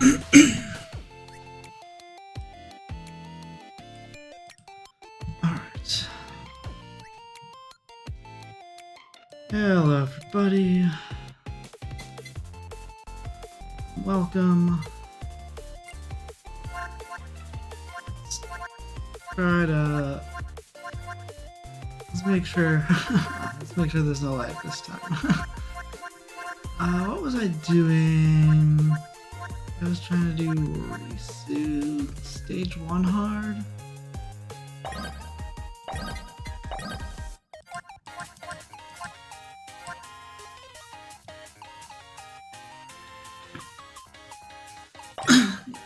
Alright. Hello everybody. Welcome. Let's make sure there's no life this time. What was I doing? I was trying to do Resuit stage 1 hard.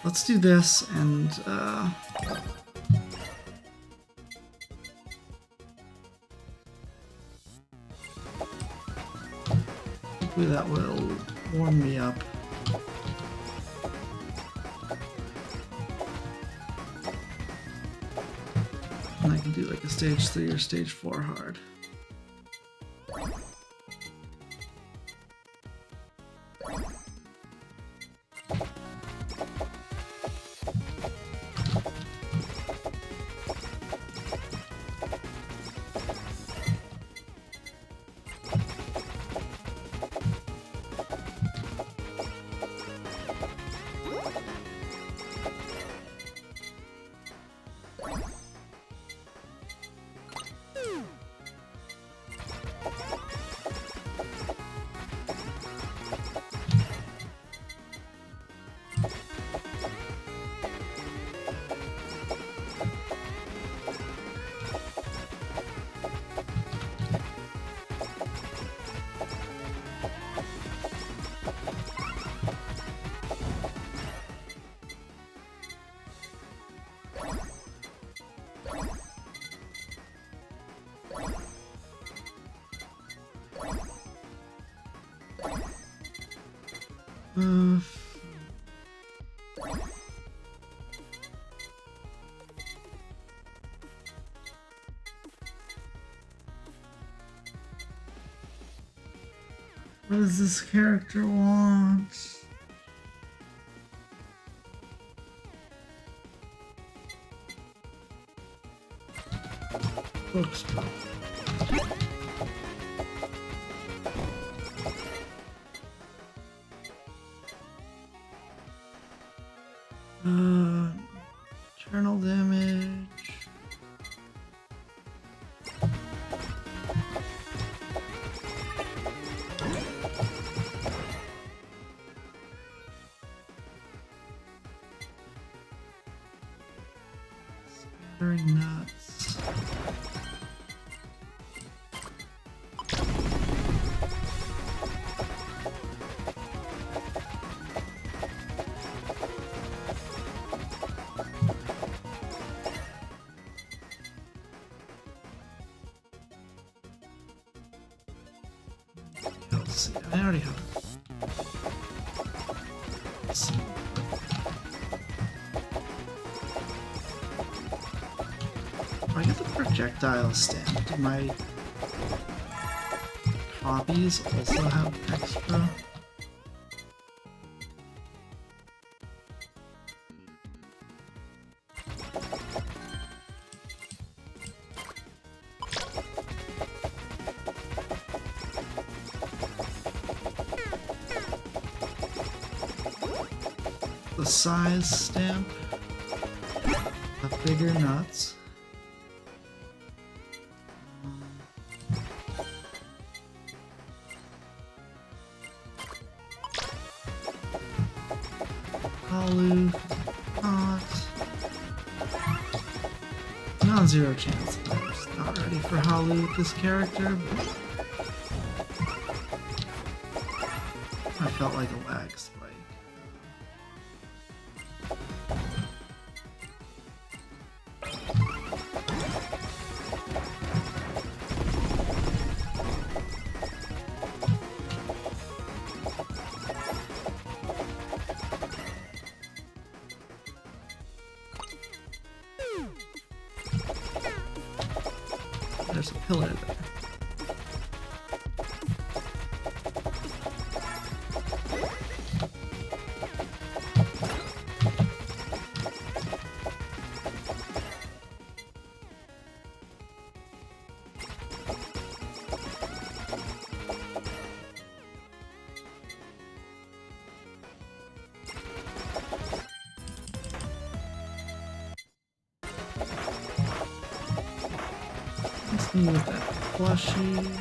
Let's do this and hopefully that will warm me up. And I can do like a stage 3 or stage 4 hard. What does this character want? Books. Internal damage. Scattering nuts. Let's see, I already have it. Let's see. I get the projectile stamp. Do my copies also have extra? The size stamp, the bigger nuts. Holu, not. Non-zero chance. I'm just not ready for Holu with this character. But I felt like a lag spike. There's a pillar there. Me with that plushie.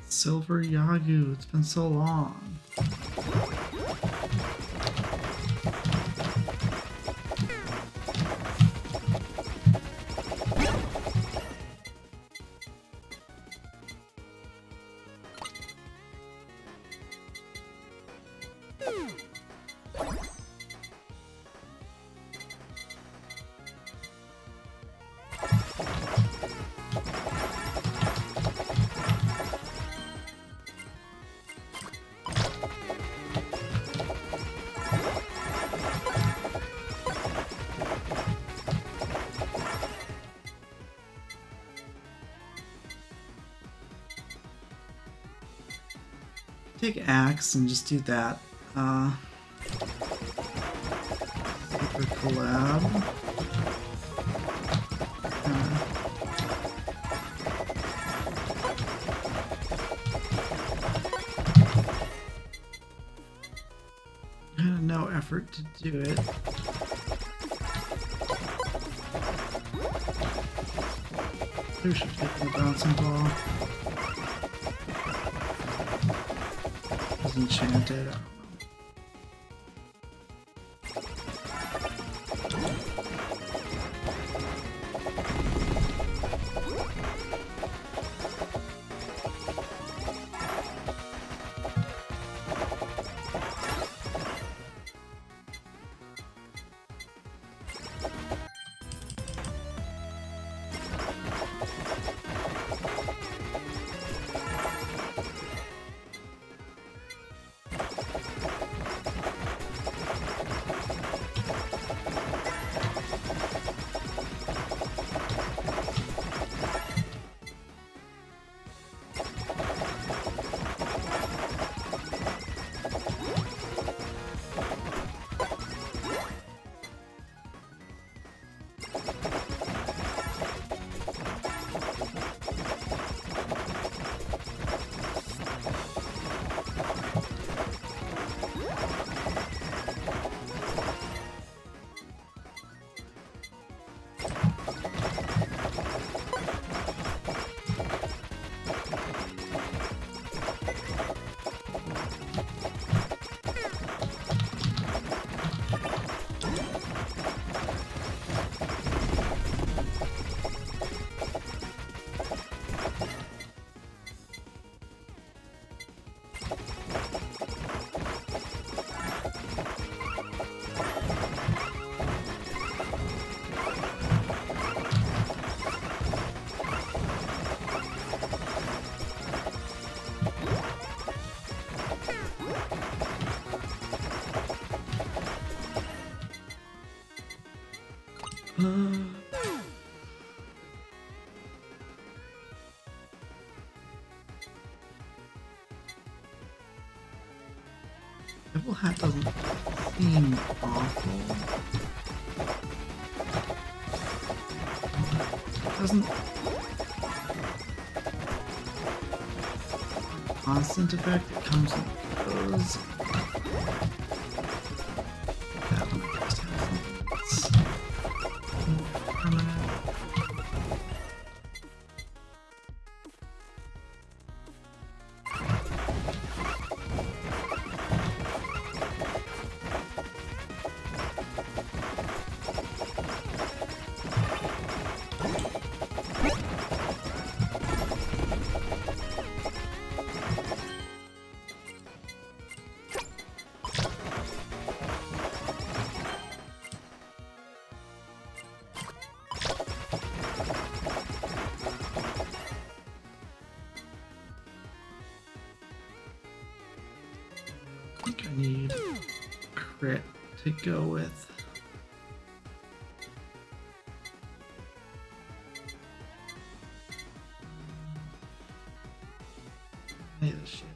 Silver Yagu, it's been so long. Take Axe and just do that. Super collab. Kind of no effort to do it. We should take the bouncing ball. Enchanted. I don't know. Devil Hat doesn't seem awful. It doesn't... Constant effect, it comes and goes. That one just has something that's more permanent. think I need crit to go with. I need this shit.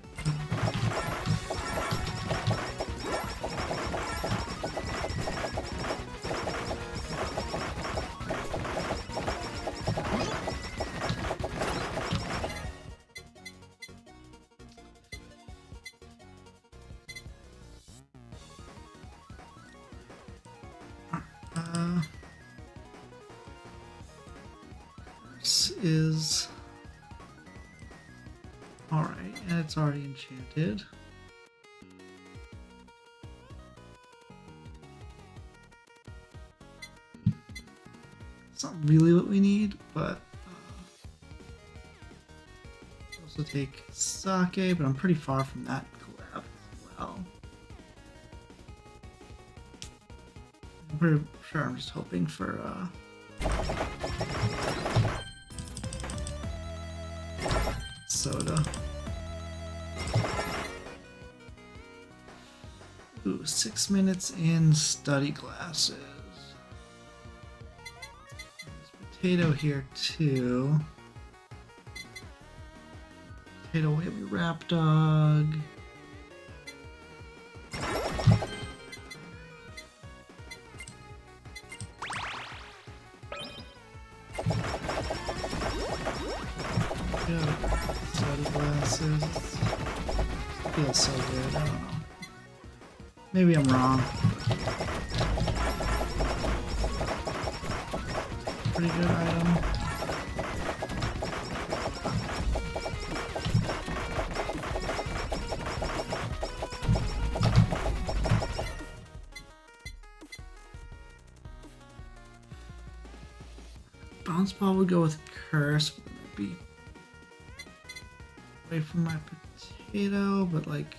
This is alright, and it's already enchanted. It's not really what we need, but also take sake, but I'm pretty far from that collab as well. I'm pretty sure I'm just hoping for soda. Ooh, 6 minutes in study glasses. There's potato here too. Potato wavy wrap dog. Study glasses. Feels so good. I don't know. Maybe I'm wrong. Pretty good item. Bounce ball would go with curse, but it might be away from my potato, but like.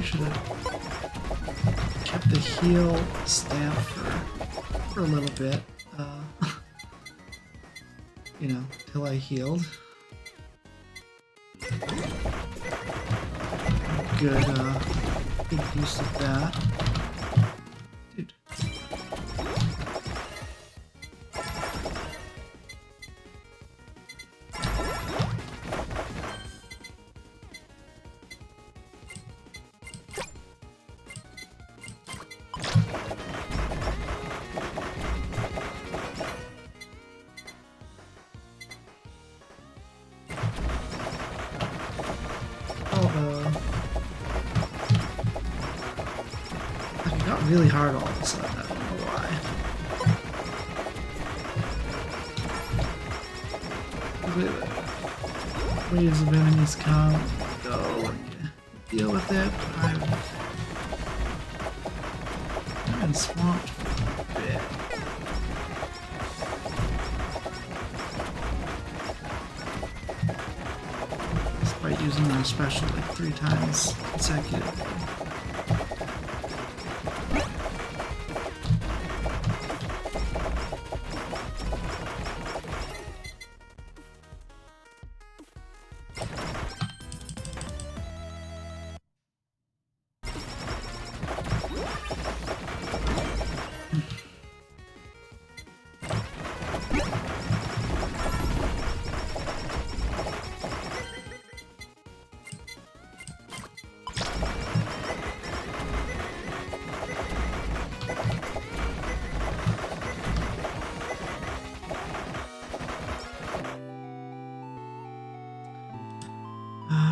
Should have kept the heal stamp for a little bit, you know, till I healed. Good use of that. Dude. It got really hard all of a sudden, I don't know why. Waves of enemies come, go, and deal with it. I've been swamped for a bit. Despite using my special like 3 times consecutively.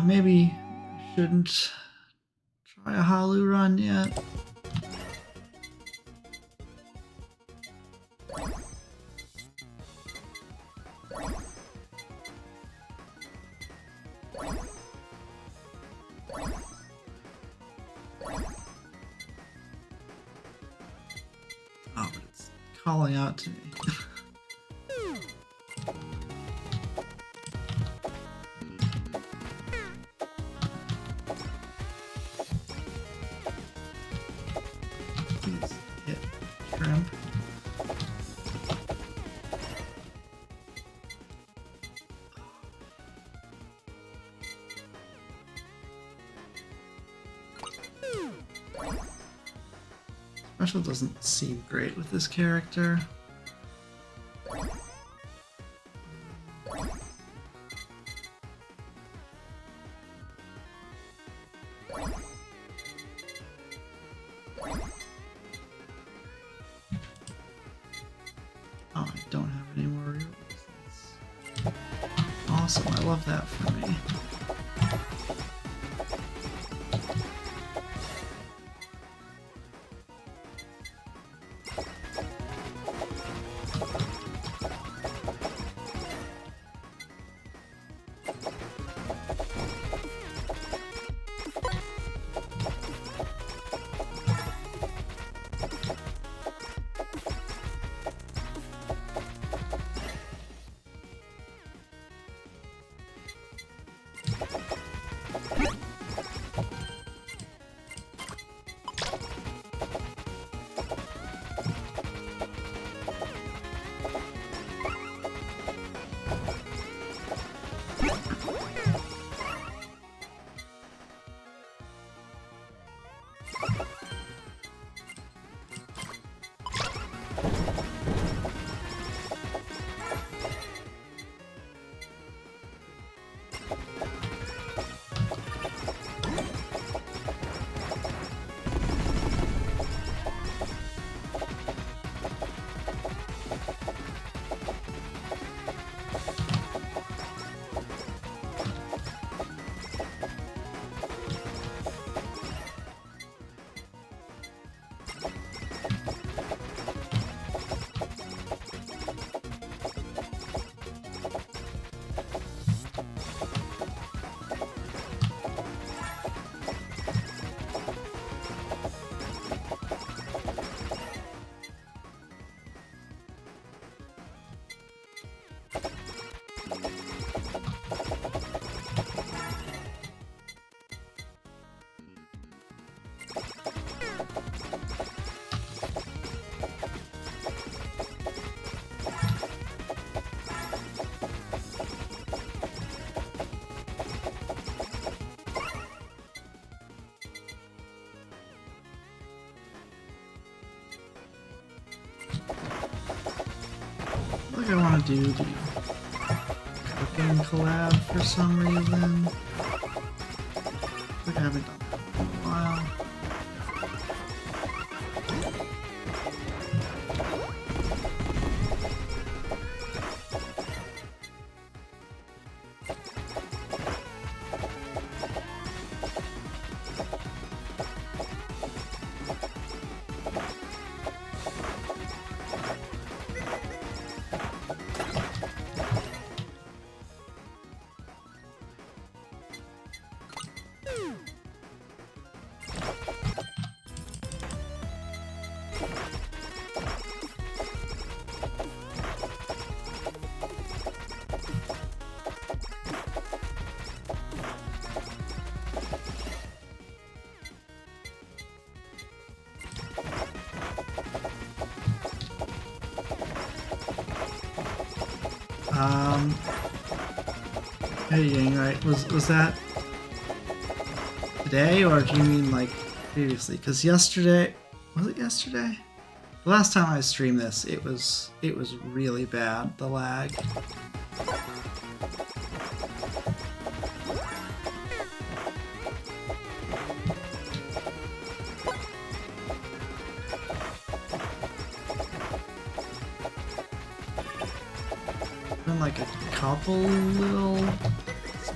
Maybe I shouldn't try a Holu run yet. Oh, but it's calling out to me. Please hit shrimp. Special doesn't seem great with this character. Oh, I don't have any more real reasons. Awesome, I love that for me. I think I want to do the cooking collab for some reason. I think I haven't done that in a while. Editing, right? Was that today, or do you mean like previously? Because yesterday, was it yesterday? The last time I streamed this, it was really bad, the lag. Been like a couple little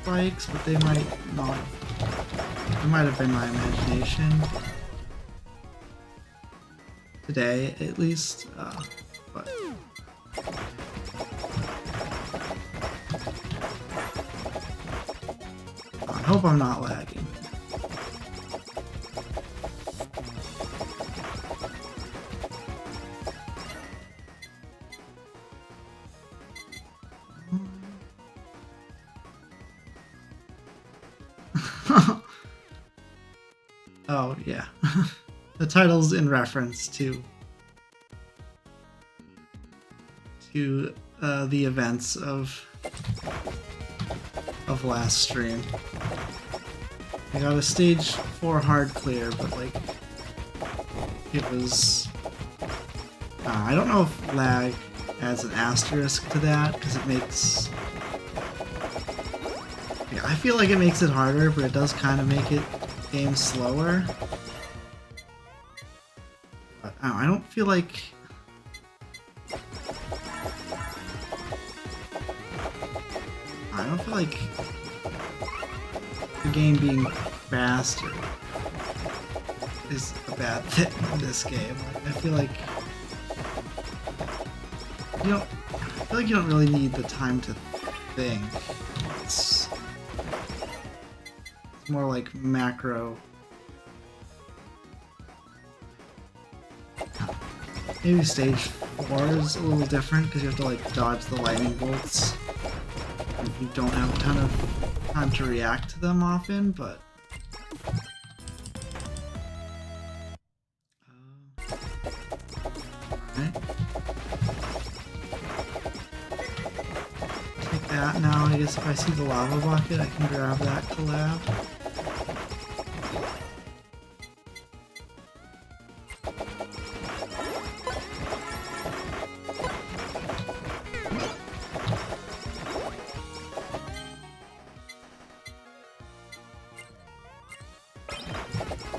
spikes, but they might not. It might have been my imagination. Today, at least. But I hope I'm not lagging. Oh, yeah. The title's in reference to the events of last stream. I got a stage 4 hard clear, but like it was I don't know if lag adds an asterisk to that because it makes I feel like it makes it harder, but it does kind of make it game slower. But I don't feel like the game being faster is a bad thing in this game. I feel like you don't really need the time to think. It's more like macro. Maybe stage 4 is a little different because you have to like dodge the lightning bolts. You don't have a ton of time to react to them often, but alright. Take that now. I guess if I see the lava bucket, I can grab that collab.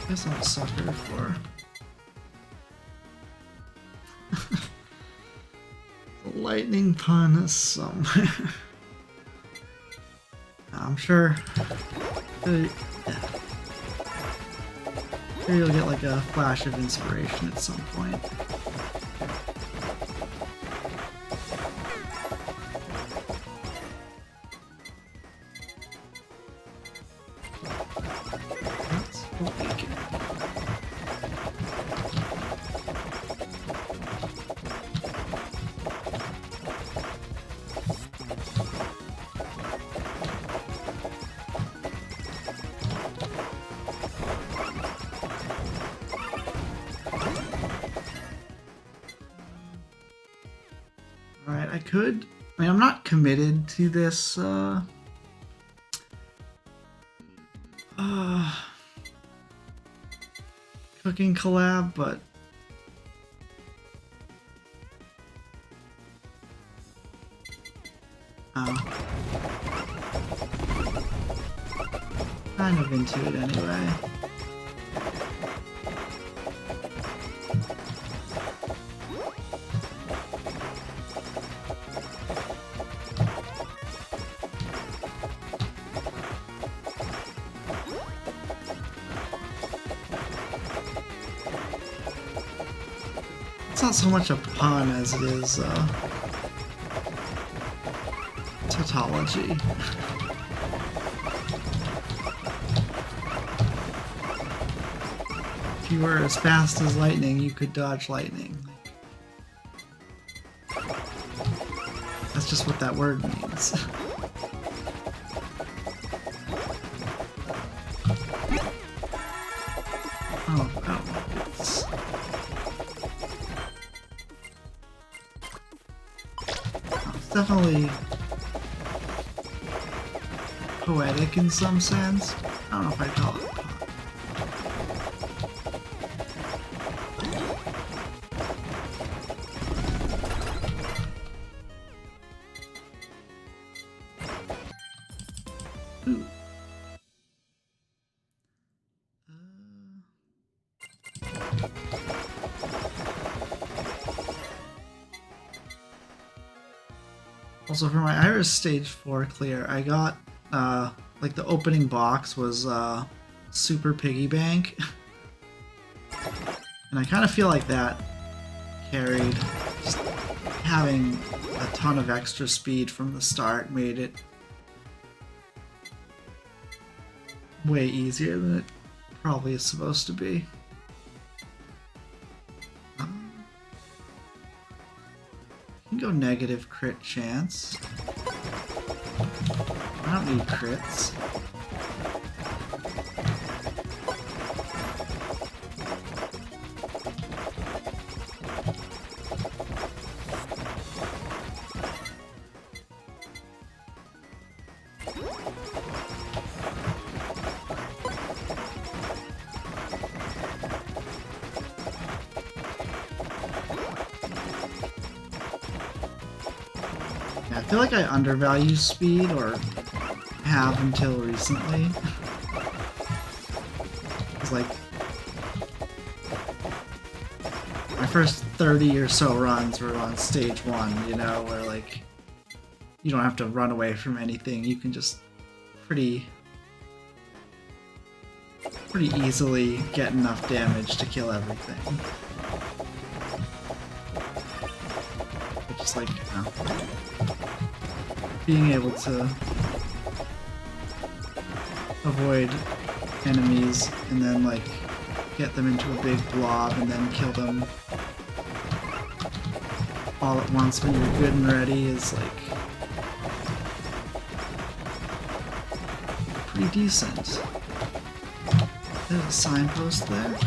I guess I'm a sucker for the lightning pun somewhere. I'm sure you'll get like a flash of inspiration at some point. Alright, I mean, I'm not committed to this, cooking collab, but kind of into it anyway. It's not so much a pun as it is tautology. If you were as fast as lightning, you could dodge lightning. That's just what that word means. It's definitely poetic in some sense. I don't know if I'd call it pop. Ooh. Also, for my Iris stage 4 clear, I got like the opening box was Super Piggy Bank. And I kind of feel like that carried. Just having a ton of extra speed from the start made it way easier than it probably is supposed to be. You can go negative crit chance. I don't need crits. I feel like I undervalue speed, or have until recently. It's like my first 30 or so runs were on stage 1, you know, where like you don't have to run away from anything. You can just pretty easily get enough damage to kill everything. It's just like, you know, being able to avoid enemies and then like get them into a big blob and then kill them all at once when you're good and ready is like pretty decent. There's a signpost there.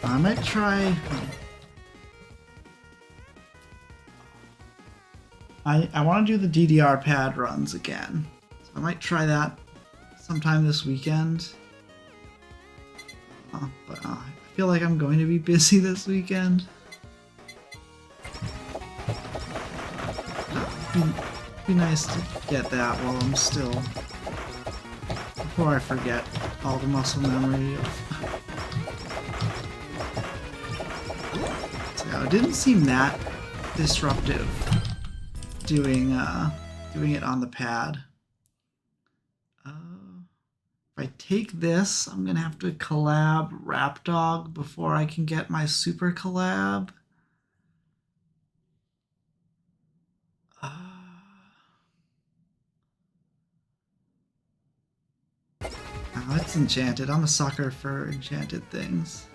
I might try... I want to do the DDR pad runs again. So I might try that sometime this weekend. But I feel like I'm going to be busy this weekend. Be nice to get that while I'm still... before I forget all the muscle memory of... It didn't seem that disruptive doing it on the pad. If I take this, I'm gonna have to collab Rapdog before I can get my super collab. Oh, it's enchanted. I'm a sucker for enchanted things.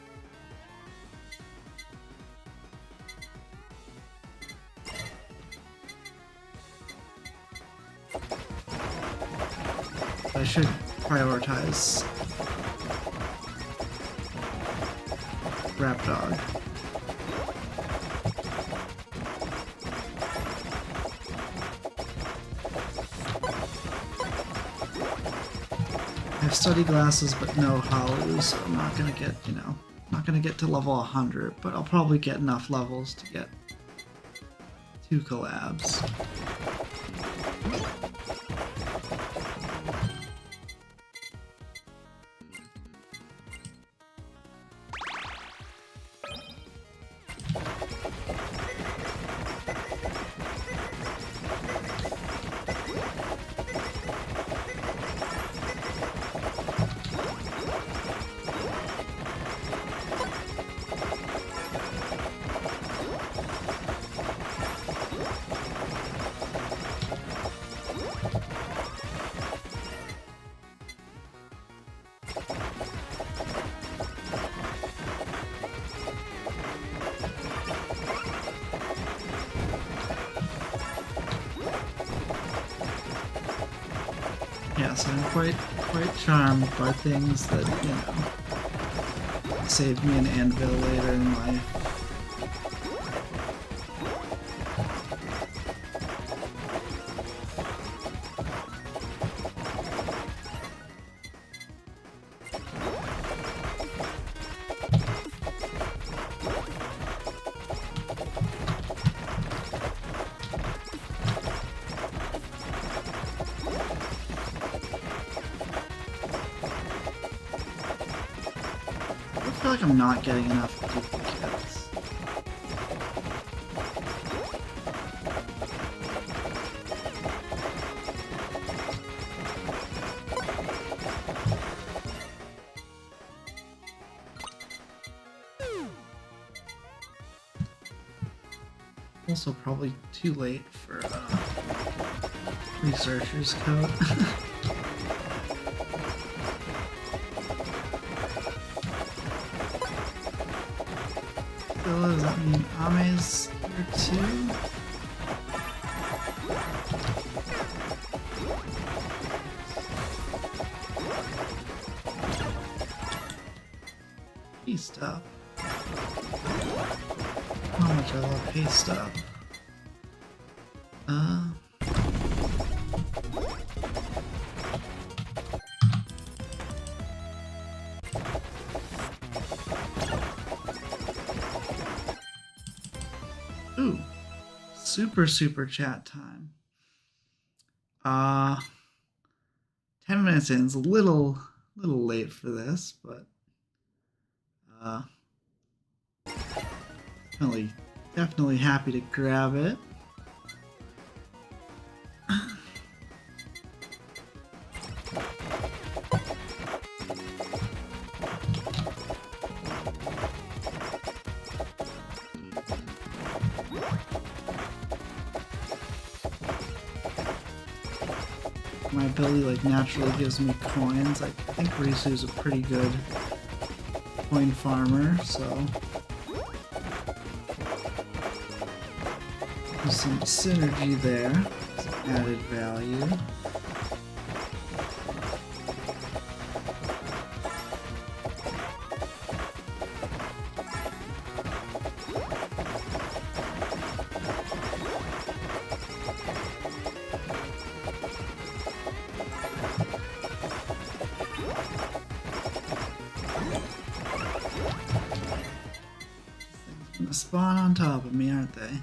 I should prioritize Rapdog. I have study glasses but no hollows, so I'm not gonna get, you know, not gonna get to level 100, but I'll probably get enough levels to get 2 collabs. Yes, I'm quite charmed by things that, you know, save me an anvil later in life. feel like I'm not getting enough duplicates. Also probably too late for researcher's coat. So does that mean Ame's here too? Paste up. How much I love paste up. Ooh, super chat time. 10 minutes in is a little late for this, but definitely happy to grab it. My ability like naturally gives me coins. I think Risu's a pretty good coin farmer, so there's some synergy there, some added value. Gonna spawn on top of me, aren't they?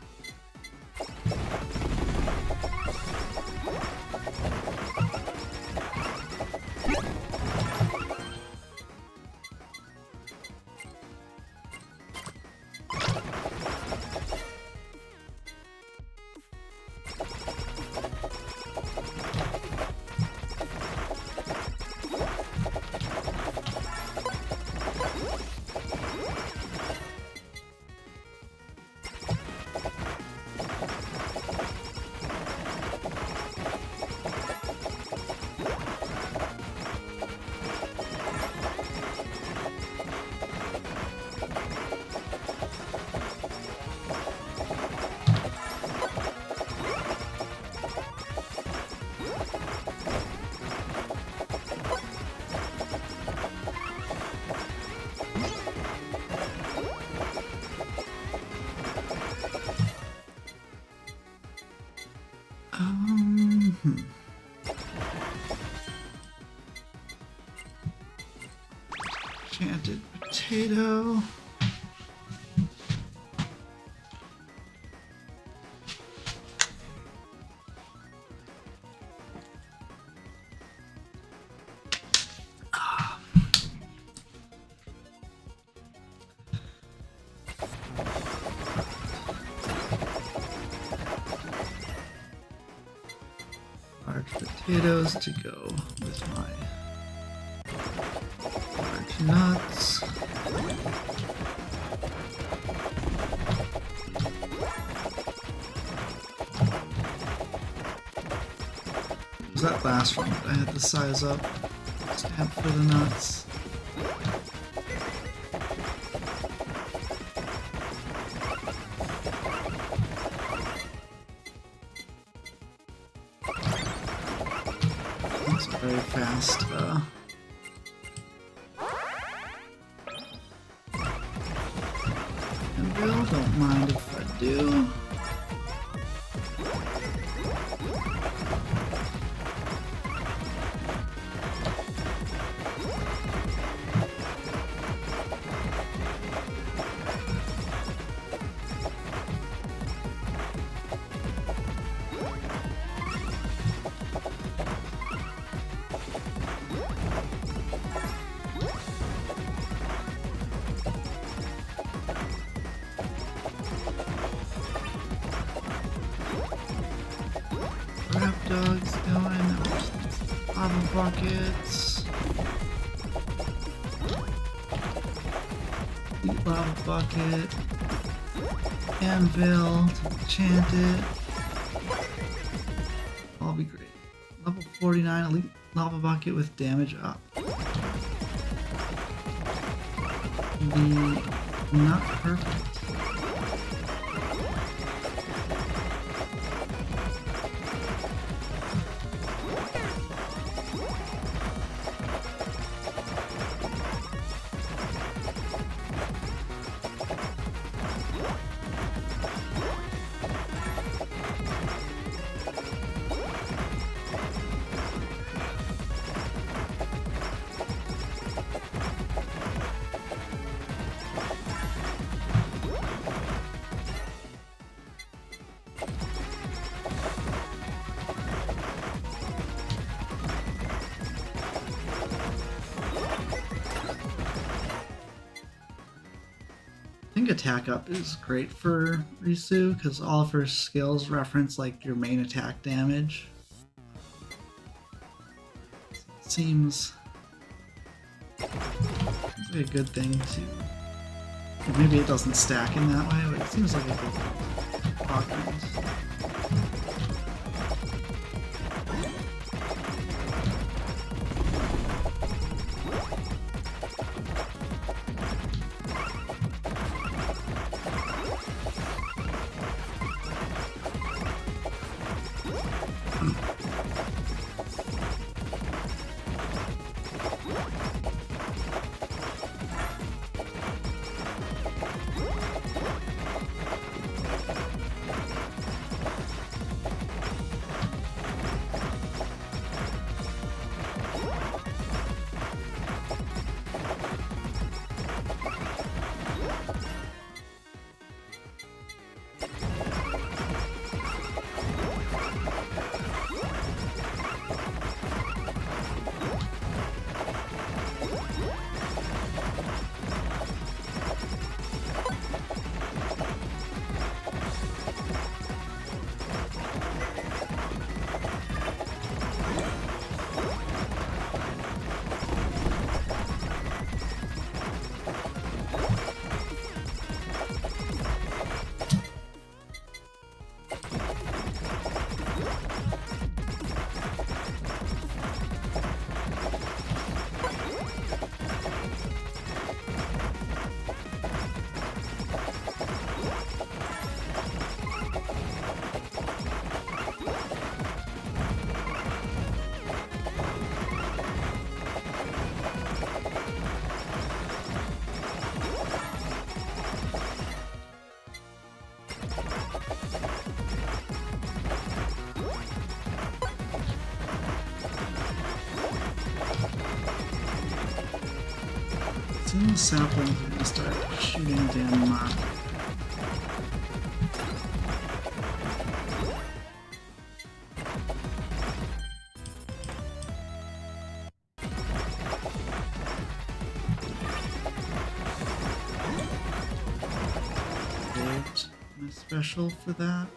Enchanted potato. Large potatoes to go with my large nuts. Was that last one that I had to size up? Stamp for the nuts. That's very fast. And Bill, don't mind if I do. buckets. Heat lava bucket. Anvil to enchant it. All be great. Level 49 elite lava bucket with damage up. Be not perfect. I think attack up is great for Risu because all of her skills reference like your main attack damage. Seems like a good thing to. Maybe it doesn't stack in that way, but it seems like a good offense. Some saplings are gonna start shooting down my. Saved my special for that.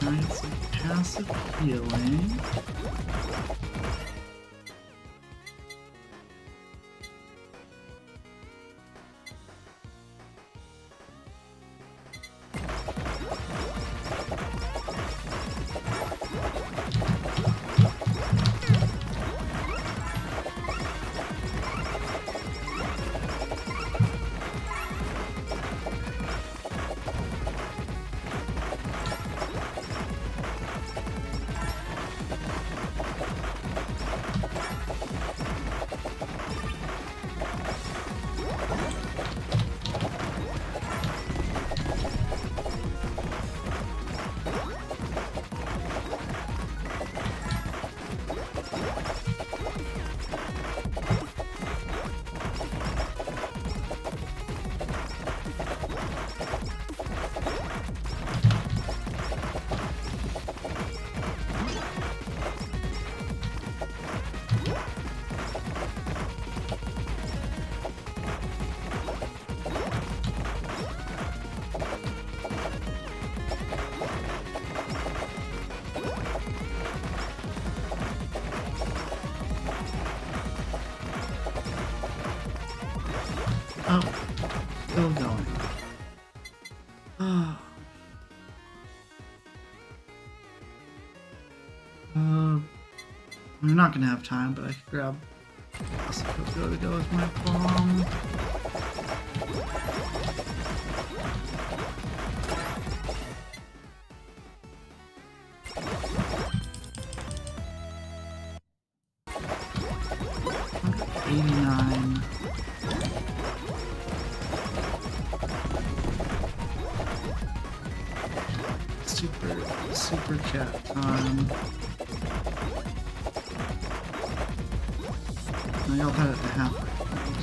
Alright, some passive healing. still going. I'm not gonna have time, but I could grab this cocoa to go with my bomb. $89. Super chat time. I got that at the halfway point.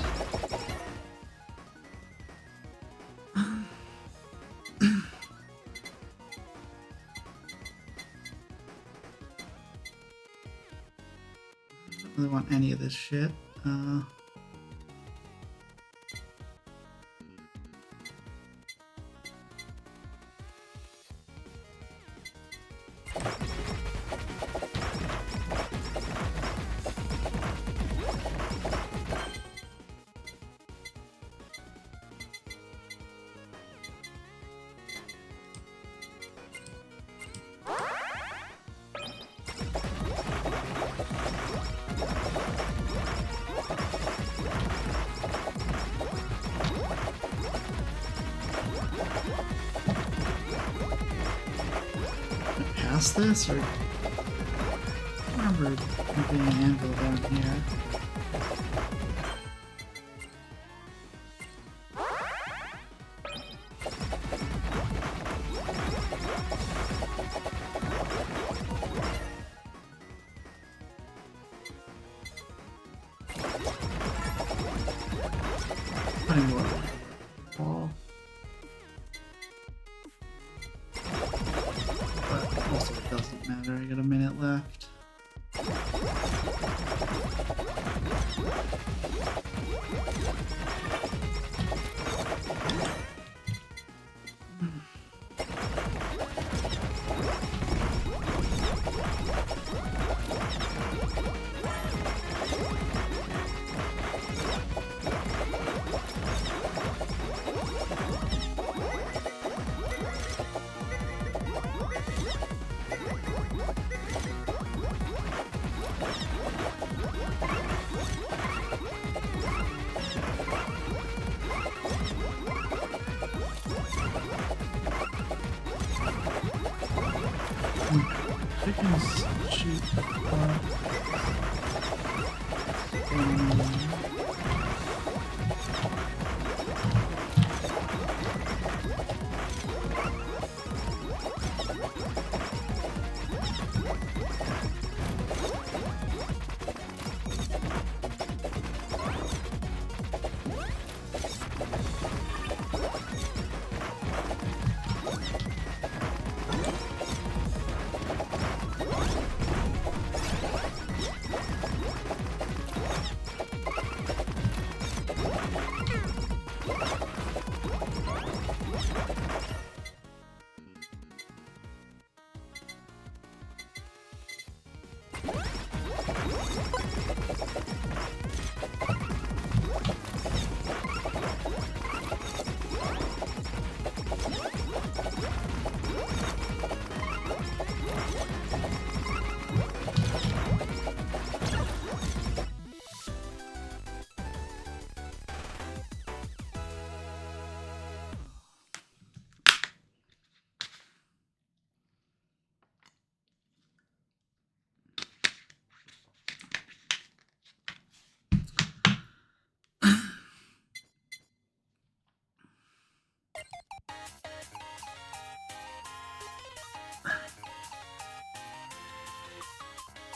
I don't really want any of this shit. This or I remember there being an anvil down here. Putting more ball. Also, it doesn't matter, I got a minute left. Chickens shoot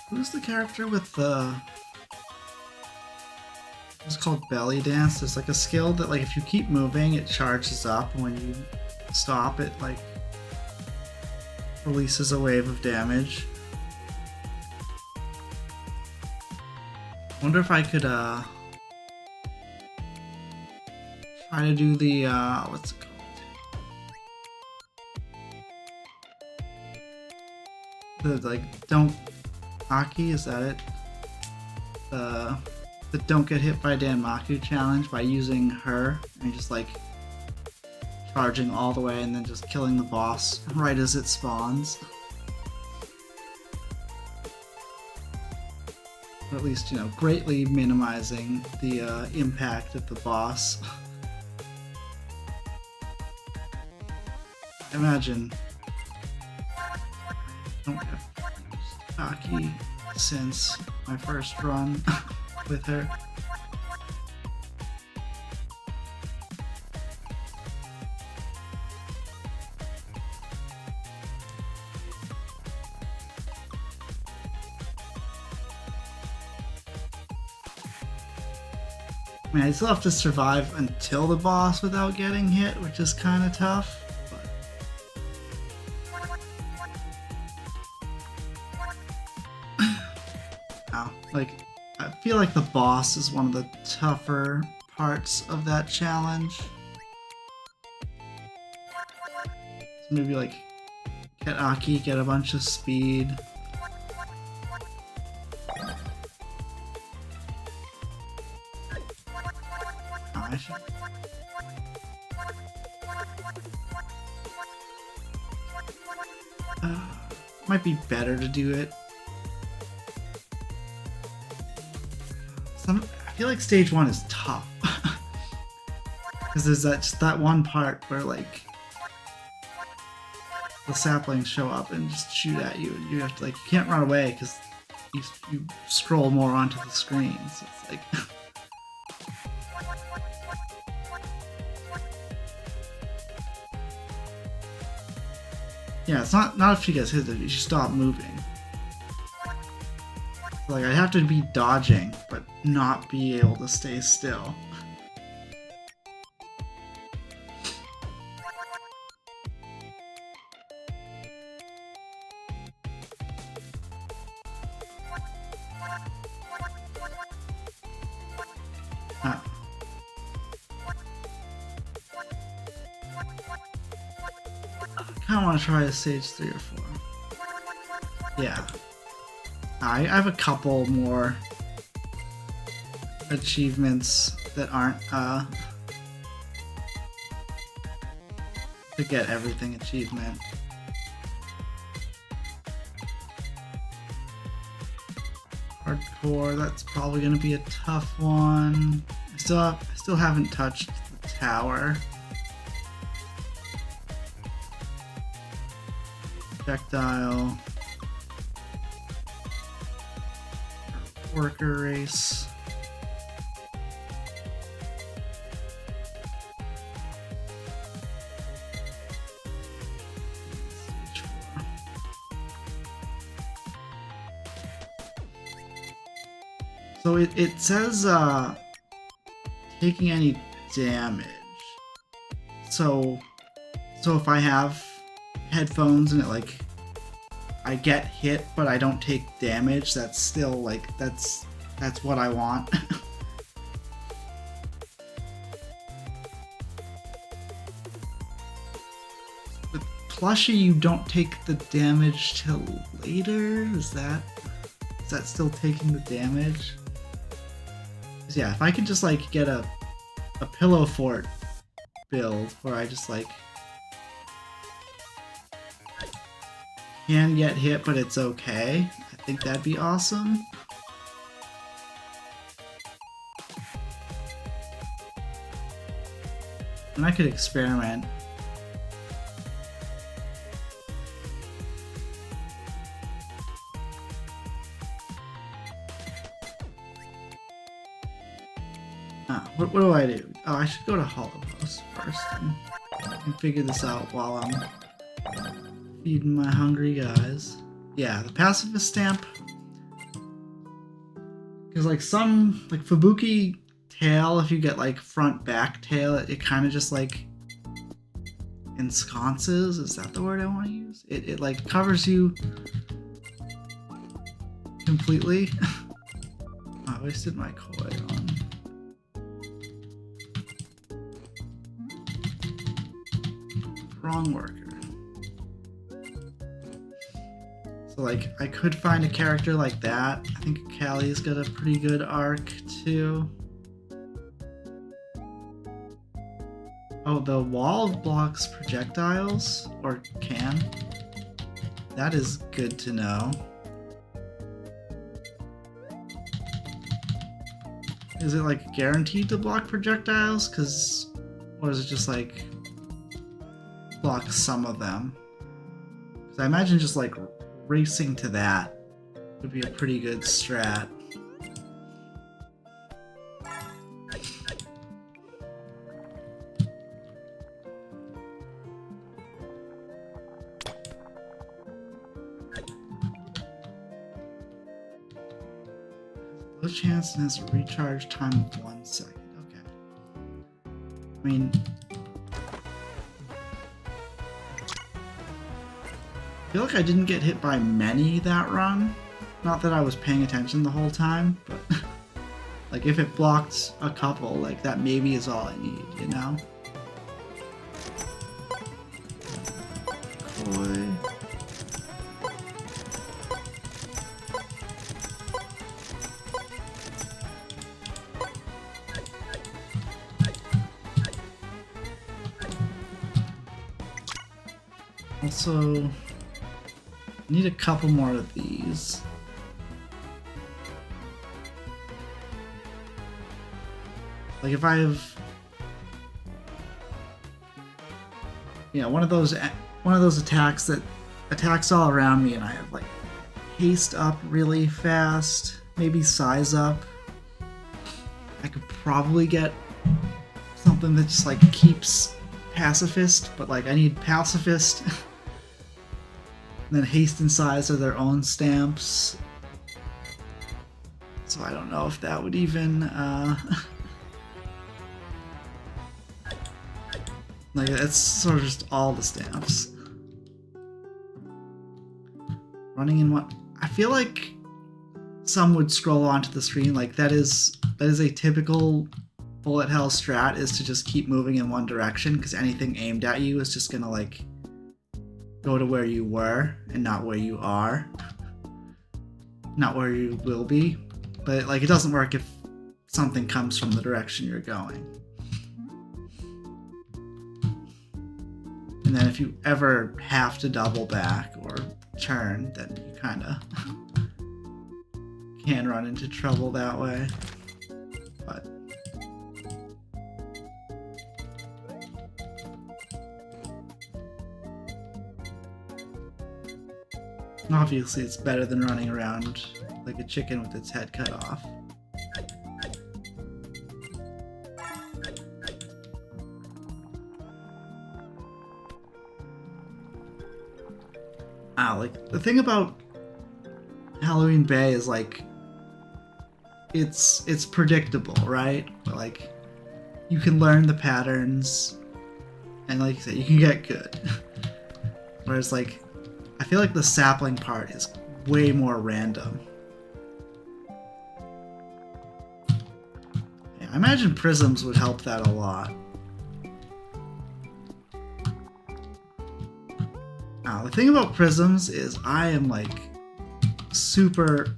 Who's the character with the... It's called belly dance. There's like a skill that like if you keep moving it charges up, and when you stop it like releases a wave of damage. Wonder if I could try to do the what's it called? The like don't Maki, is that it? The don't get hit by Danmaku challenge by using her and just like charging all the way and then just killing the boss right as it spawns. Or at least, you know, greatly minimizing the impact of the boss. Imagine I don't have Aki since my first run with her. I mean, I still have to survive until the boss without getting hit, which is kind of tough. Like, I feel like the boss is one of the tougher parts of that challenge. So maybe like get Aki, get a bunch of speed. Might be better to do it. I feel like stage 1 is tough. Because there's just that one part where like the saplings show up and just shoot at you, and you have to like, you can't run away because you scroll more onto the screen. So it's like yeah, it's not if she gets hit, if you stop moving. Like, I have to be dodging, but not be able to stay still. I kind of want to try a stage 3 or 4. Yeah. I have a couple more achievements that aren't to get everything achievement. Hardcore, that's probably gonna be a tough one. I still haven't touched the tower. Projectile. Worker race. So it says taking any damage. So if I have headphones and it like I get hit but I don't take damage, that's still like that's what I want. With plushie you don't take the damage till later? Is that still taking the damage? 'Cause yeah, if I could just like get a pillow fort build where I just like can get hit, but it's okay, I think that'd be awesome. And I could experiment. What do I do? Oh, I should go to Hololive first and figure this out while I'm feeding my hungry guys. Yeah, the pacifist stamp. Because like some, like Fubuki tail, if you get like front back tail, it kind of just like ensconces. Is that the word I want to use? It like covers you completely. I wasted my koi on. Wrong worker. So like I could find a character like that. I think Callie's got a pretty good arc too. Oh, the wall blocks projectiles? Or can? That is good to know. Is it like guaranteed to block projectiles? Or is it just like block some of them? Because I imagine just like racing to that would be a pretty good strat. Low chance and has a recharge time of 1 second. Okay. I mean, I feel like I didn't get hit by many that run. Not that I was paying attention the whole time, but like if it blocked a couple, like that maybe is all I need, you know? Koi. Also, need a couple more of these. Like if I have, one of those attacks that attacks all around me, and I have like haste up really fast, maybe size up. I could probably get something that just like keeps pacifist, but like I need pacifist. And then haste and size are their own stamps. So I don't know if that would even like it's sort of just all the stamps. Running in what I feel like some would scroll onto the screen, like that is a typical bullet hell strat, is to just keep moving in one direction, because anything aimed at you is just gonna like go to where you were and not where you are, not where you will be. But like it doesn't work if something comes from the direction you're going. And then if you ever have to double back or turn, then you kind of can run into trouble that way. But obviously it's better than running around like a chicken with its head cut off. Like the thing about Halloween Bay is like it's predictable, right? But like you can learn the patterns, and like you said, you can get good. Whereas like I feel like the sapling part is way more random. Yeah, I imagine prisms would help that a lot. Now, the thing about prisms is I am like super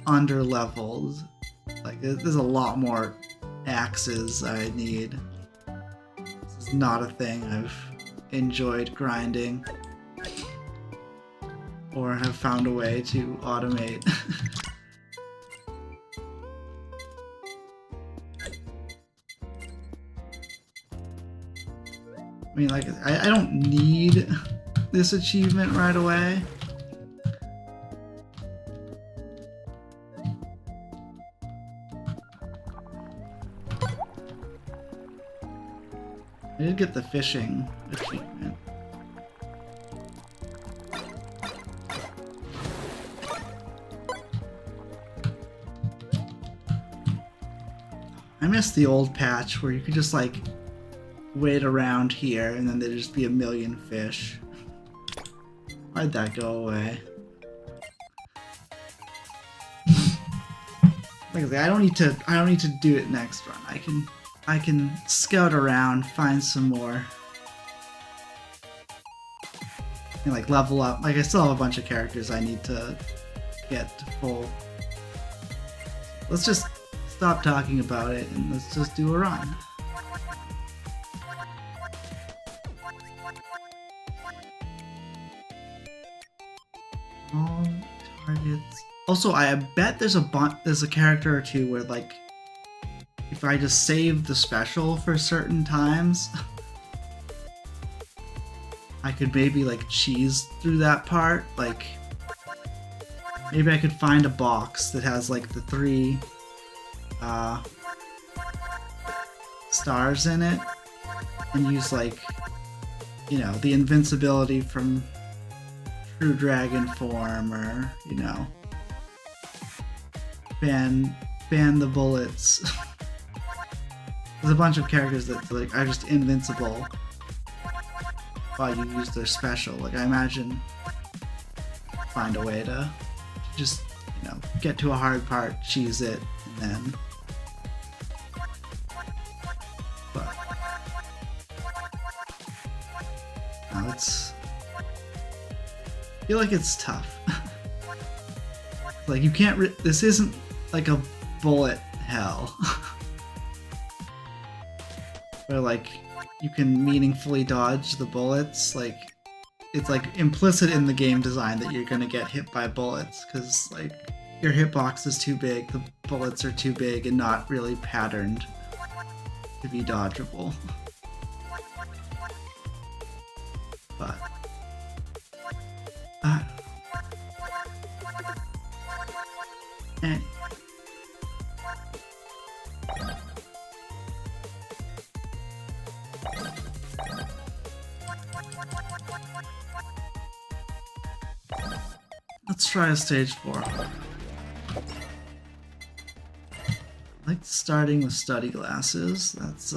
under-leveled. Like there's a lot more axes I need. This is not a thing I've enjoyed grinding or have found a way to automate. I mean, like, I don't need this achievement right away. I did get the fishing achievement. I miss the old patch where you could just like wait around here and then there'd just be a million fish. Why'd that go away? Like I say, I don't need to do it next run. I can scout around, find some more, and like level up. Like I still have a bunch of characters I need to get to full. Let's just stop talking about it and let's just do a run. All targets. Also, I bet there's a character or two where like if I just save the special for certain times, I could maybe like cheese through that part. Like maybe I could find a box that has like the 3 stars in it and use like, you know, the invincibility from True Dragon form, or, you know, ban the bullets. There's a bunch of characters that like are just invincible while you use their special. Like I imagine find a way to just, you know, get to a hard part, cheese it, and then. But now it's. I feel like it's tough. Like you can't. This isn't like a bullet hell. Where like you can meaningfully dodge the bullets. Like it's like implicit in the game design that you're gonna get hit by bullets because like your hitbox is too big, the bullets are too big and not really patterned to be dodgeable. But and let's try a stage 4. I like starting with study glasses. That's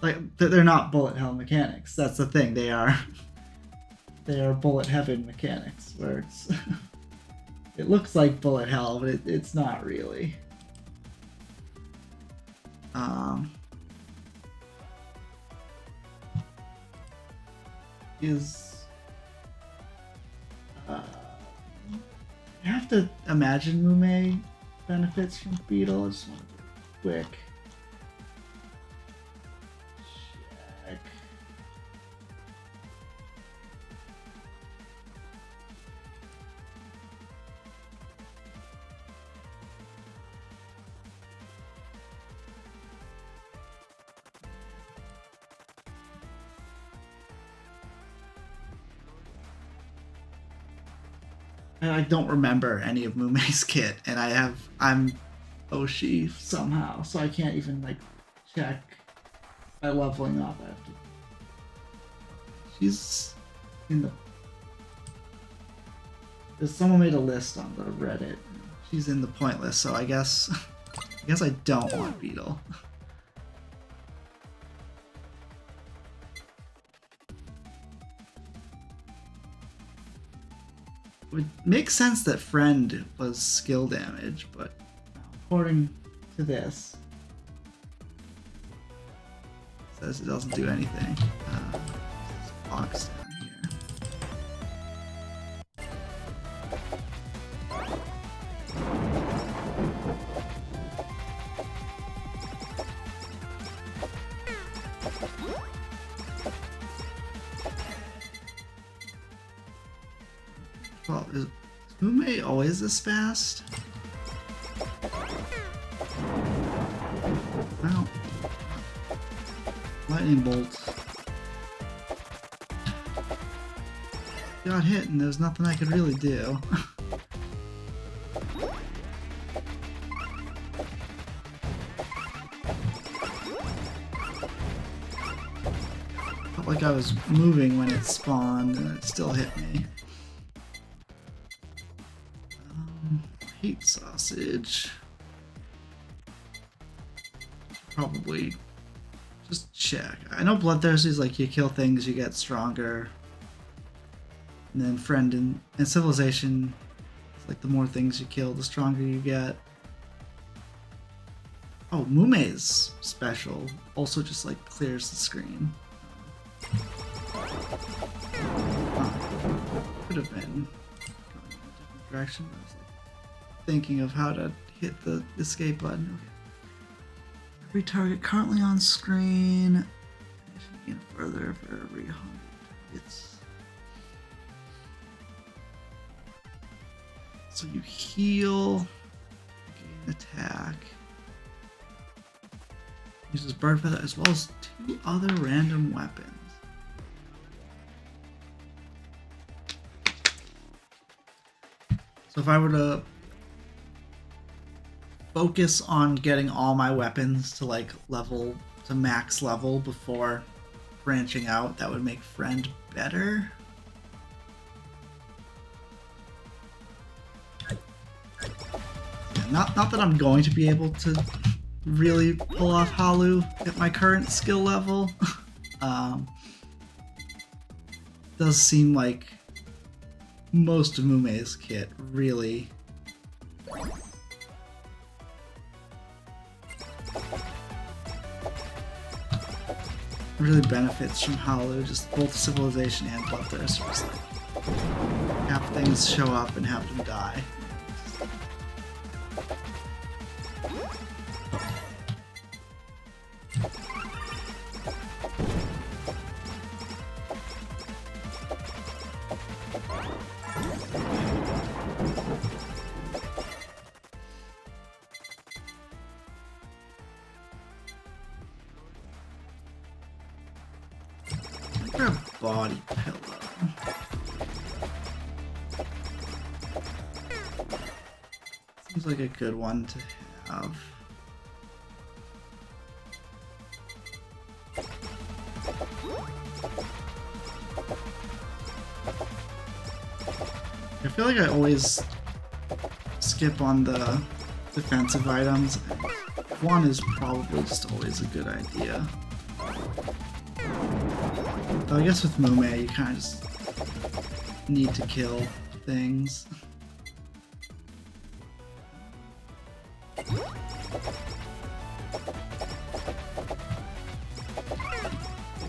like they're not bullet hell mechanics. That's the thing. They are bullet heaven mechanics where it's it looks like bullet hell, but it's not really. You have to imagine Mume benefits from Beetle. I just want to do a quick check. I don't remember any of Mume's kit, and I'm Oshi somehow, so I can't even like check by leveling up. I have to. She's in the. There's someone made a list on the Reddit. She's in the point list, so I guess I don't want Beetle. It would make sense that Friend was skill damage, but according to this, it says it doesn't do anything. This box down here. Well, is Mume always this fast? Well, lightning bolt. Got hit and there's nothing I could really do. Felt like I was moving when it spawned and it still hit me. Heat sausage. Probably just check. I know Bloodthirsty is like you kill things, you get stronger. And then Friend and Civilization, it's like the more things you kill, the stronger you get. Oh, Mume's special also just like clears the screen. Could have been going in a different direction. I was like thinking of how to hit the escape button. Okay. Every target currently on screen. Gain further for every 100 targets. So you heal, gain attack. Uses bird feather as well as 2 other random weapons. So if I were to focus on getting all my weapons to like max level before branching out, that would make friend better. Yeah, not that I'm going to be able to really pull off Holu at my current skill level. Does seem like most of Mume's kit really benefits from Holu, just both Civilization and Bloodthirst. Just like have things show up and have them die. Body pillow. Seems like a good one to have. I feel like I always skip on the defensive items. One is probably just always a good idea. I guess with Mume, you kind of just need to kill things.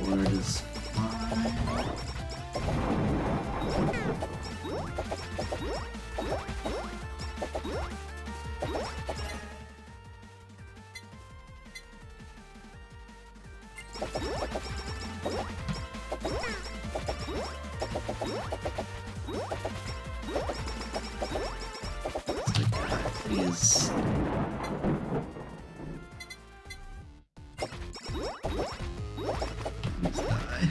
Board is fine. Please. Please die.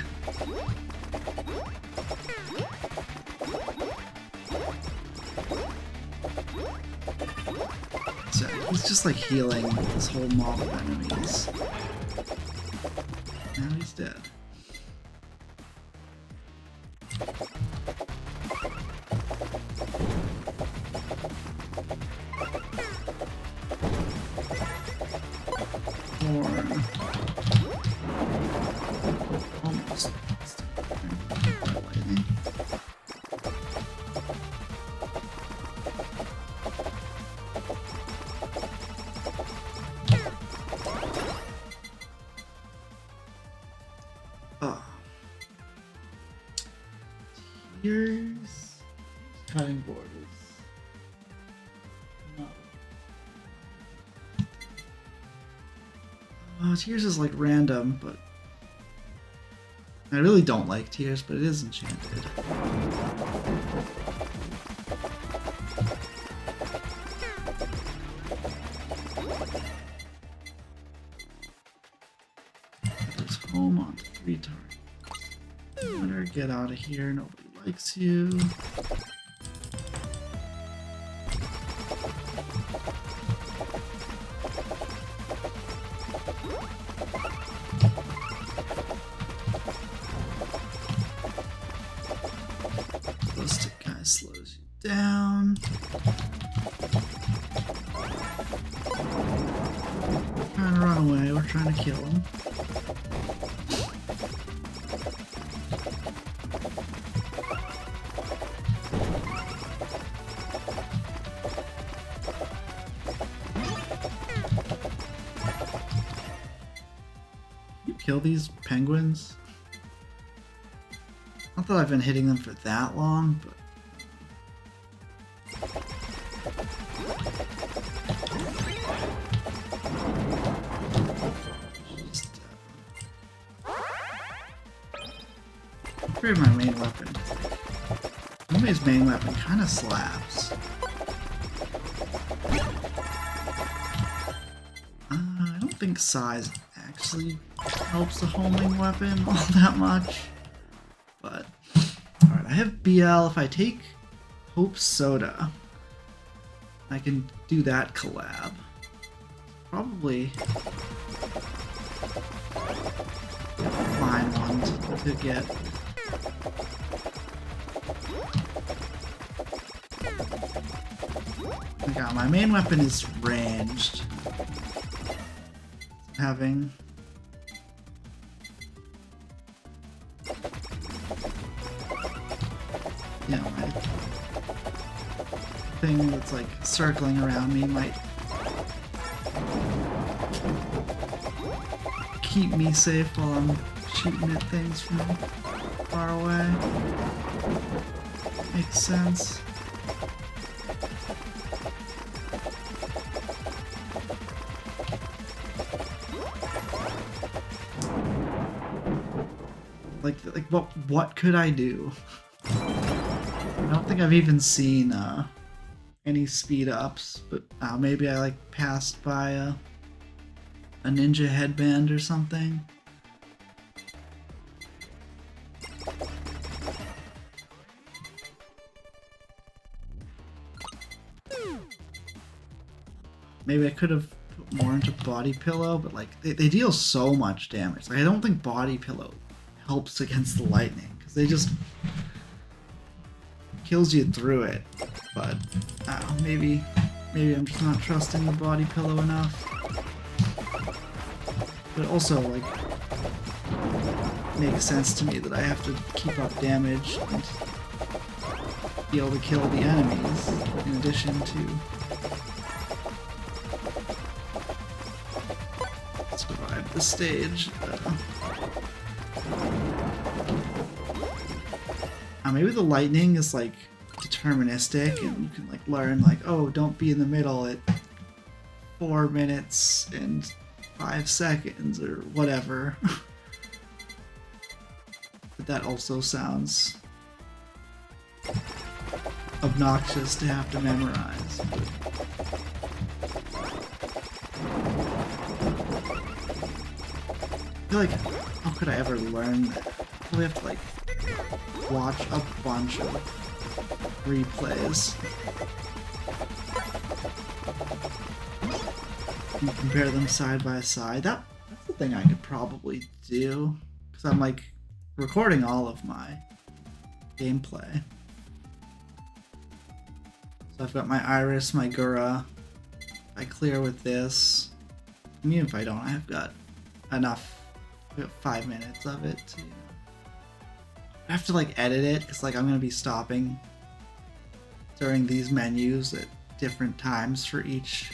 So he's just like healing this whole mob of enemies. Now he's dead. Almost. Oh. Here's cutting board is not. Tears is like random, but I really don't like Tears, but it is enchanted. There's home on 3 targets. Better get out of here, nobody likes you. Ballistic guy slows you down. Trying to run away, we're trying to kill him. kill these penguins? Not that I've been hitting them for that long, but... Just, upgrade my main weapon. Somebody's main weapon kind of slaps. I don't think size actually helps the homing weapon all that much. But, alright, I have BL. If I take Hope Soda, I can do that collab. Probably a fine one to get. Oh my god, my main weapon is ranged. Having my thing that's like circling around me might keep me safe while I'm shooting at things from far away. Makes sense. Like what could I do? I don't think I've even seen any speed ups, but maybe I like passed by a ninja headband or something. Maybe I could have put more into Body Pillow, but like they deal so much damage. Like I don't think Body Pillow helps against the lightning because they just kills you through it. But maybe I'm just not trusting the Body Pillow enough. But also like makes sense to me that I have to keep up damage and be able to kill the enemies in addition to survive the stage. Maybe the lightning is like deterministic and you can like learn like, oh, don't be in the middle at 4 minutes and 5 seconds or whatever. But that also sounds obnoxious to have to memorize. I feel like, how could I ever learn that? I probably have to like watch a bunch of replays and compare them side by side. That's the thing I could probably do, because I'm like recording all of my gameplay. So I've got my Iris, my Gura. If I clear with this, and even if I don't, I've got enough. I've got 5 minutes of it to, I have to like edit it because like I'm gonna be stopping during these menus at different times for each.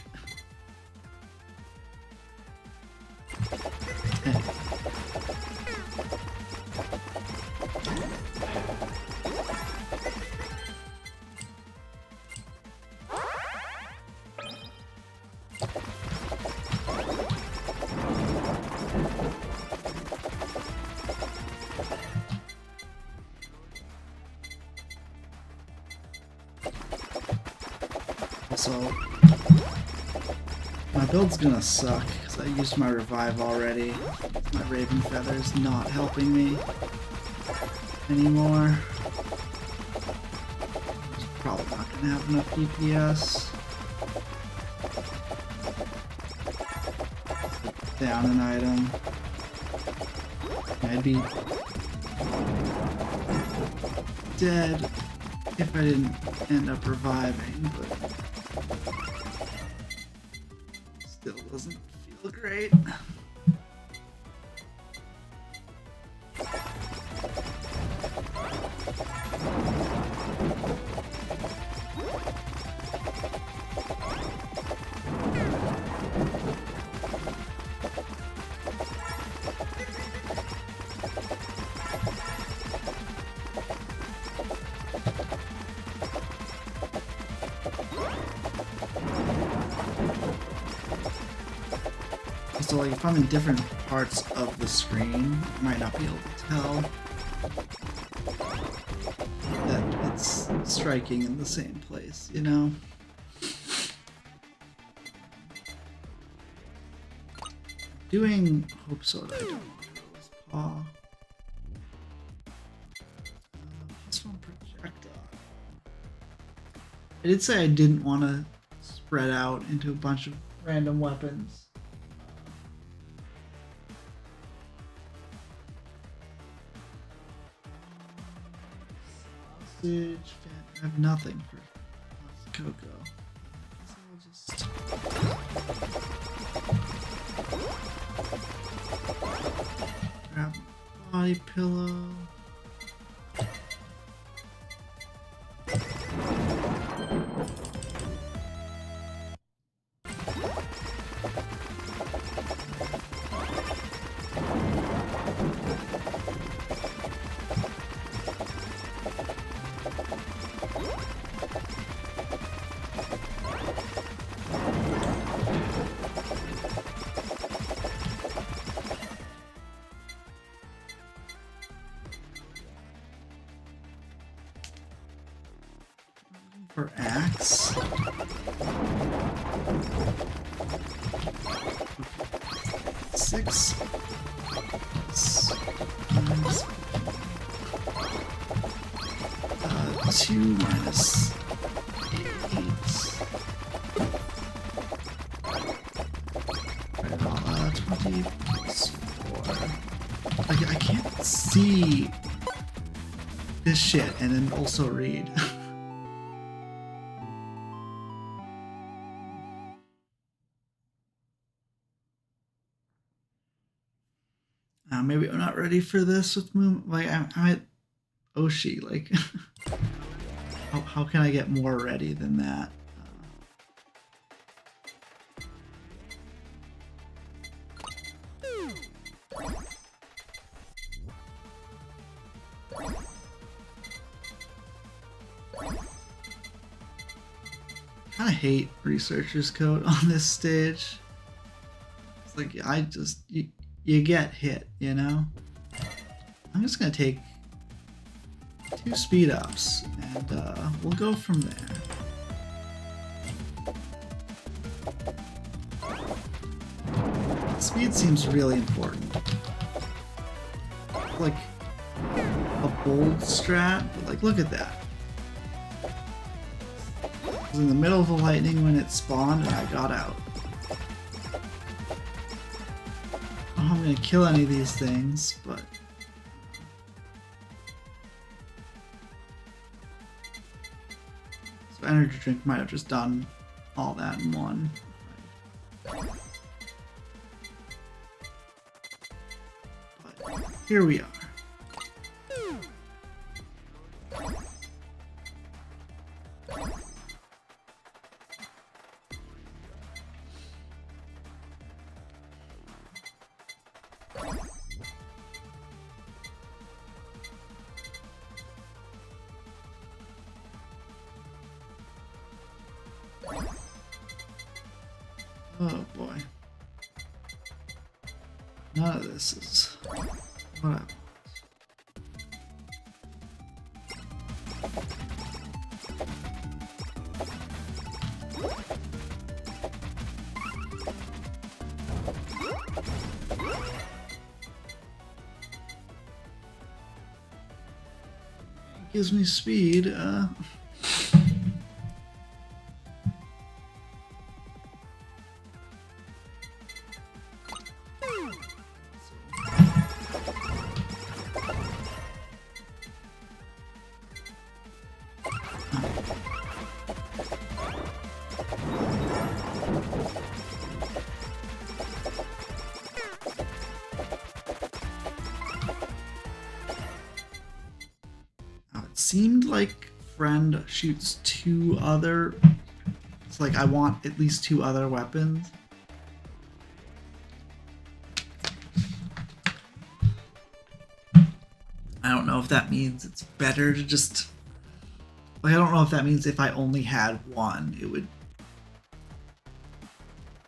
So my build's gonna suck because I used my revive already. My Raven Feather's not helping me anymore. Probably not gonna have enough DPS. Put down an item. I'd be dead if I didn't end up reviving, but still doesn't feel great. So like if I'm in different parts of the screen, I might not be able to tell that it's striking in the same place, you know? Doing Hope Soda, I don't want to Rose Paw. This one projectile. I did say I didn't want to spread out into a bunch of random weapons. Sausage, I have nothing for Cocoa. So I'll just grab my body pillow. For axe. Six. Two minus 8. Right, 20 plus 4. I can't see this shit and then also read. Maybe I'm not ready for this with Moon. Like I'm at Oshi. Like, how can I get more ready than that? I hate researcher's code on this stage. It's like you get hit, you know? I'm just gonna take 2 speed ups and we'll go from there. Speed seems really important. Like a bold strat, but like look at that. I was in the middle of the lightning when it spawned and I got out. I'm gonna kill any of these things, but so energy drink might have just done all that in one. But here we are. Oh boy. None of this is what I want. It gives me speed, seemed like friend shoots 2 other. It's like I want at least 2 other weapons. I don't know if that means it's better to just like I don't know if that means if I only had one,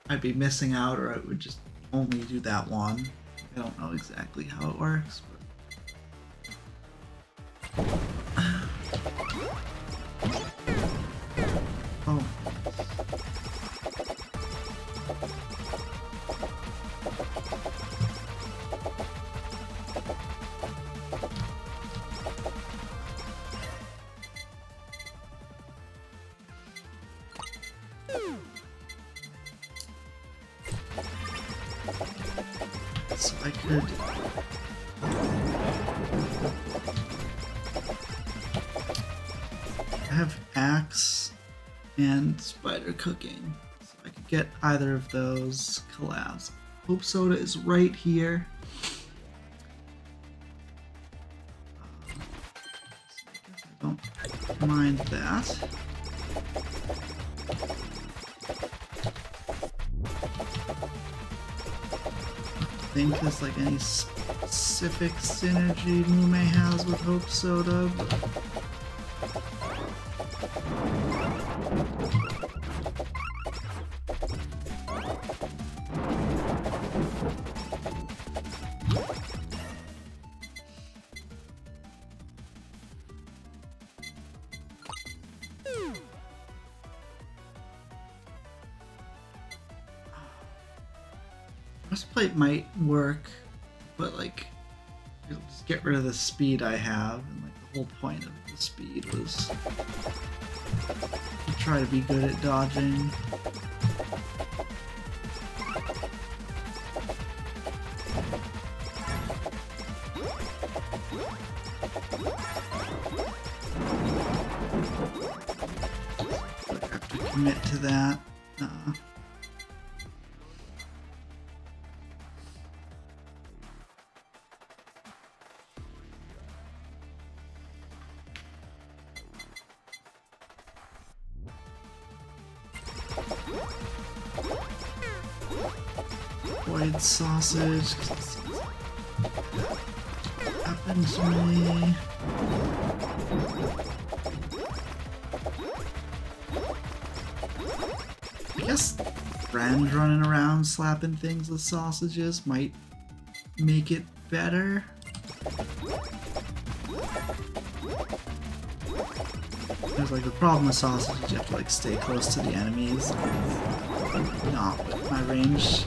I'd be missing out, or it would just only do that one. I don't know exactly how it works, but... Oh. So I could have axe and spider cooking, so I could get either of those collabs. Hope Soda is right here. So I guess I don't mind that. I think there's like any specific synergy Mume has with Hope Soda, but... Breastplate might work, but like, it'll just get rid of the speed I have, and like the whole point of the speed was to try to be good at dodging. So I have to commit to that. Void sausage. Happened to me. I guess friends running around slapping things with sausages might make it better. There's like the problem with sausages, you have to like stay close to the enemies. Not what my ranged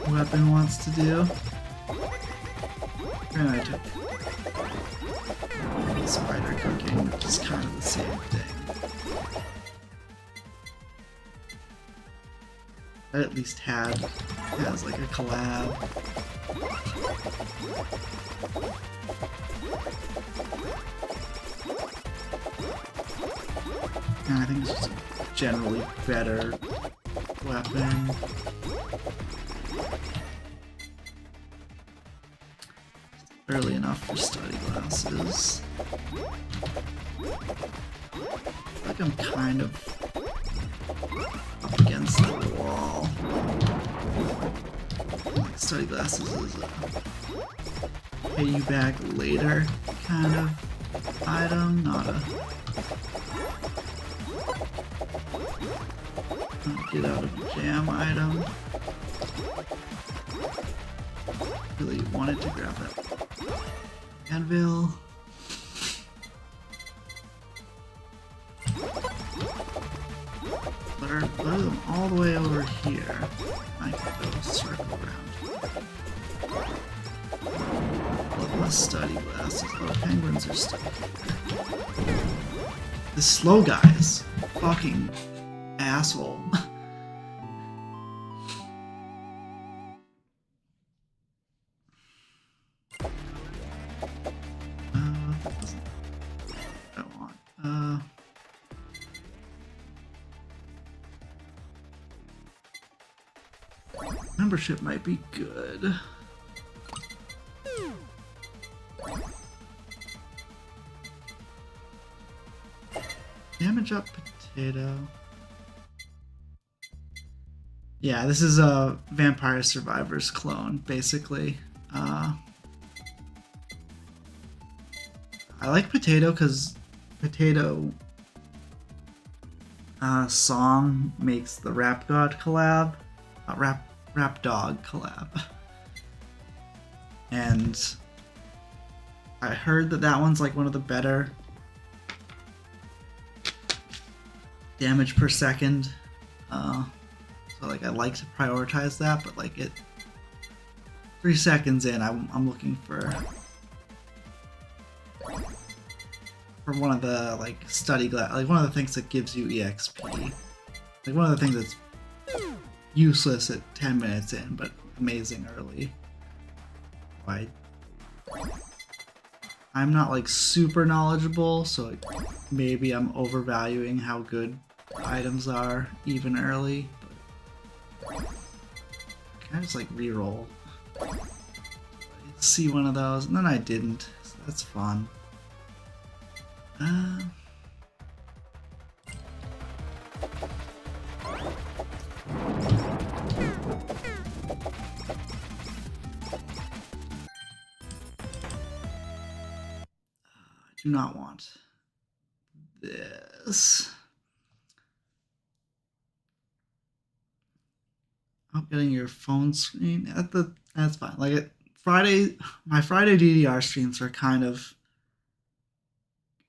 weapon wants to do. And I took spider cooking, which is kind of the same thing. That at least has like a collab. And I think it's just a generally better weapon. Early enough for study glasses. I feel like I'm kind of up against the wall. Like study glasses is a pay you back later kind of item, not a get out of jam item. Really wanted to grab that anvil. But are them all the way over here. I can go circle around. Love study glasses. Oh, penguins are stuck here. The slow guys. Fucking asshole. That doesn't what I want. Membership might be good. Damage up potato. Yeah, this is a Vampire Survivor's clone, basically. I like Potato because Potato song makes the Rap God collab, Rap Dog collab. And I heard that one's like one of the better damage per second. So like I like to prioritize that, but like 3 seconds in, I'm looking for one of the like like one of the things that gives you EXP. Like one of the things that's useless at 10 minutes in, but amazing early. I'm not like super knowledgeable, so maybe I'm overvaluing how good items are even early. But can I just like reroll? See one of those, and then I didn't, so that's fun. Do not want this. Oh, getting your phone screen. That's fine. Like my Friday DDR streams are kind of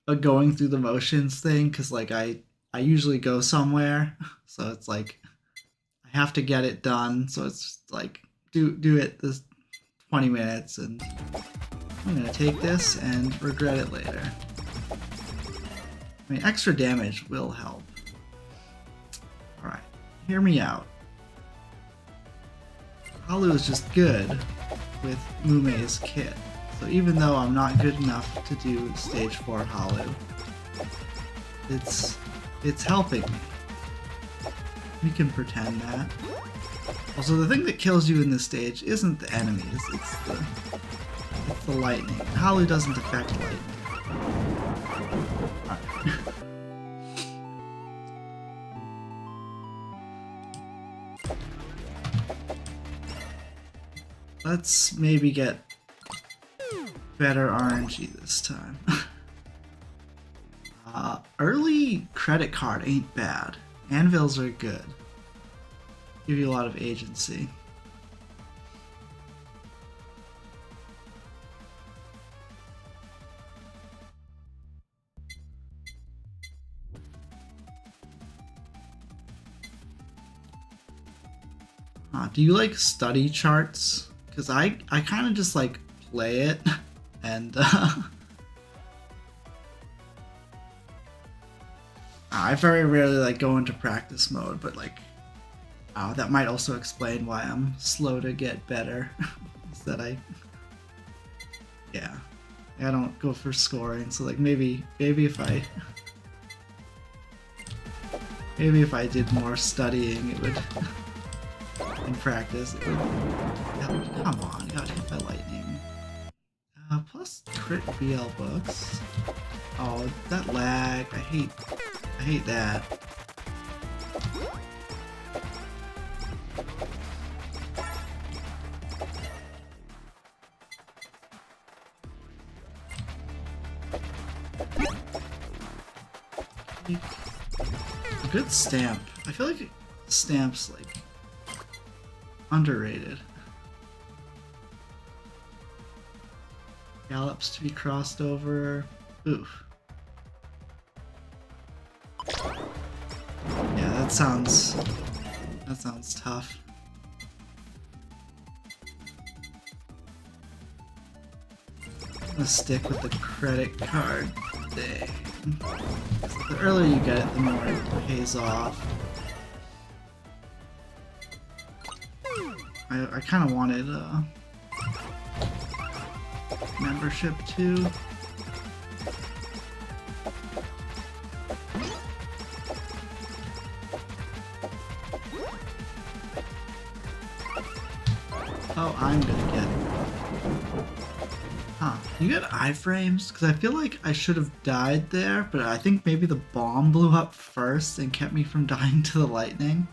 a going through the motions thing, because like I usually go somewhere, so it's like I have to get it done. So it's like do it this 20 minutes and I'm gonna take this and regret it later. I mean, extra damage will help. Alright, hear me out. Holu is just good with Mumei's kit. So even though I'm not good enough to do stage 4 Holu, it's helping me. We can pretend that. Also, the thing that kills you in this stage isn't the enemies, it's the lightning. Holu doesn't affect lightning. Let's maybe get better RNG this time. Early credit card ain't bad. Anvils are good. Give you a lot of agency. Do you like study charts? Because I kind of just like play it and I very rarely like go into practice mode, but like that might also explain why I'm slow to get better. Is that I don't go for scoring, so like maybe if I did more studying, it would in practice it would. Come on, got hit by lightning. Plus crit BL books. Oh, that lag! I hate that. A good stamp. I feel like stamps like underrated. Gallops to be crossed over. Oof. Yeah, that sounds tough. I'm gonna stick with the credit card thing. The earlier you get it, the more it pays off. I kind of wanted membership too. Oh, I'm gonna get... You get iframes? Because I feel like I should have died there, but I think maybe the bomb blew up first and kept me from dying to the lightning.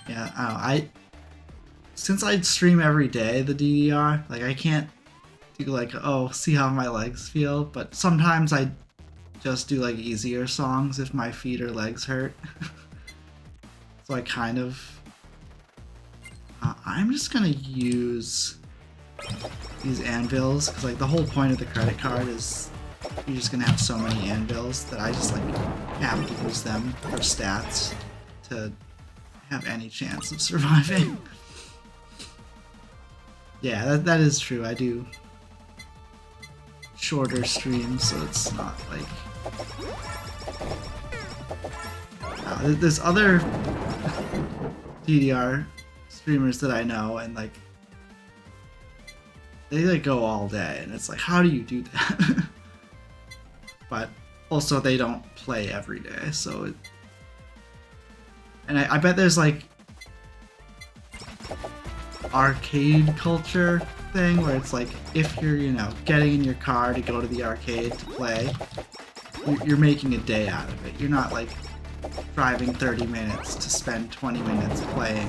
Yeah, I don't know. Since I stream every day, the DDR, like I can't do like, oh, see how my legs feel, but sometimes I just do like easier songs if my feet or legs hurt. So I kind of... I'm just gonna use these anvils, because like the whole point of the credit card is you're just gonna have so many anvils that I just like have to use them for stats to have any chance of surviving. Yeah, that is true. I do shorter streams, so it's not like... there's other DDR streamers that I know, and like they like go all day, and it's like, how do you do that? But also they don't play every day, so it... And I bet there's like arcade culture thing where it's like, if you're, you know, getting in your car to go to the arcade to play, you're making a day out of it. You're not like driving 30 minutes to spend 20 minutes playing,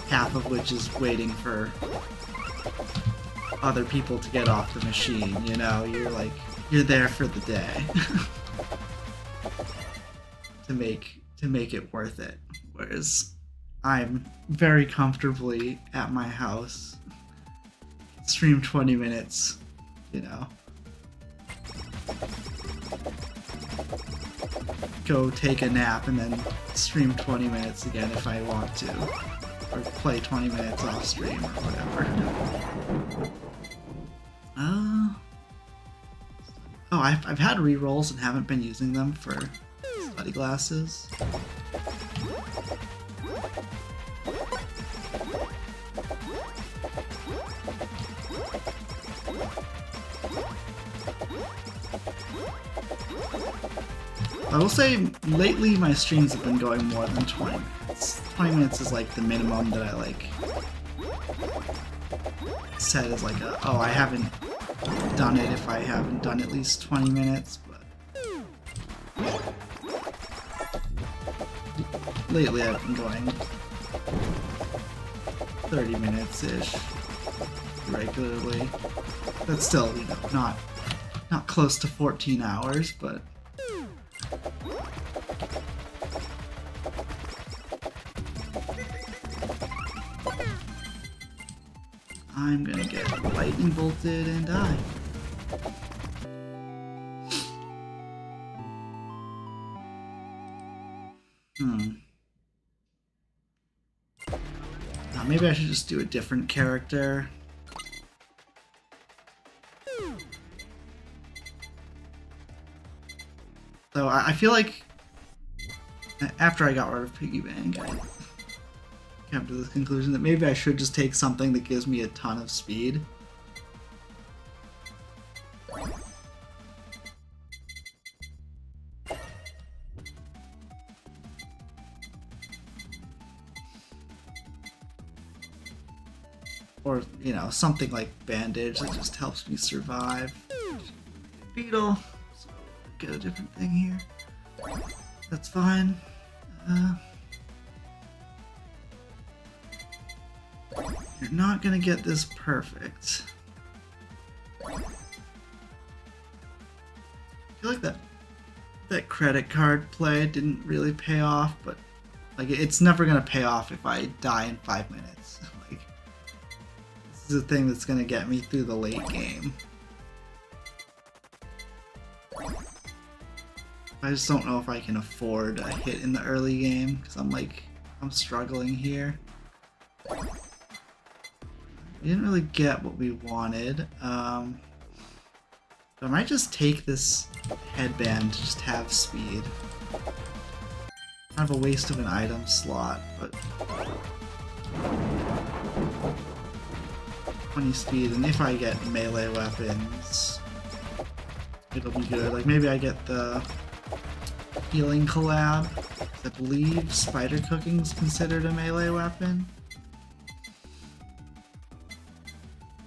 half of which is waiting for other people to get off the machine, you know? You're like, you're there for the day. to make it worth it. Whereas I'm very comfortably at my house, stream 20 minutes, you know, go take a nap and then stream 20 minutes again if I want to, or play 20 minutes off stream or whatever. Oh, I've had rerolls and haven't been using them for study glasses. I will say, lately my streams have been going more than 20 minutes. 20 minutes is like the minimum that I like set as like a, oh, I haven't done it if I haven't done at least 20 minutes, but lately I've been going 30 minutes-ish regularly. That's still, you know, not close to 14 hours, but I'm gonna get lightning bolted and die. Maybe I should just do a different character. So I feel like after I got rid of Piggy Bank, I came to this conclusion that maybe I should just take something that gives me a ton of speed. Or, you know, something like Bandage that just helps me survive. Beetle. So get a different thing here. That's fine. You're not gonna get this perfect. I feel like that credit card play didn't really pay off, but like it's never gonna pay off if I die in 5 minutes. Like, this is a thing that's gonna get me through the late game. I just don't know if I can afford a hit in the early game, because I'm struggling here. We didn't really get what we wanted. I might just take this headband to just have speed. Kind of a waste of an item slot, but 20 speed, and if I get melee weapons, it'll be good. Like maybe I get the healing collab. I believe spider cooking is considered a melee weapon.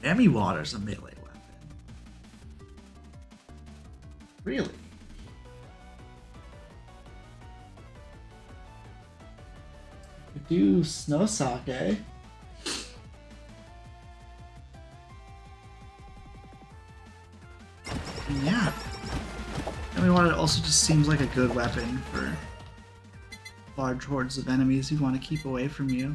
Emmy water's a melee weapon. Really? We do snow sake. Yeah. Emmy water also just seems like a good weapon for large hordes of enemies you want to keep away from you.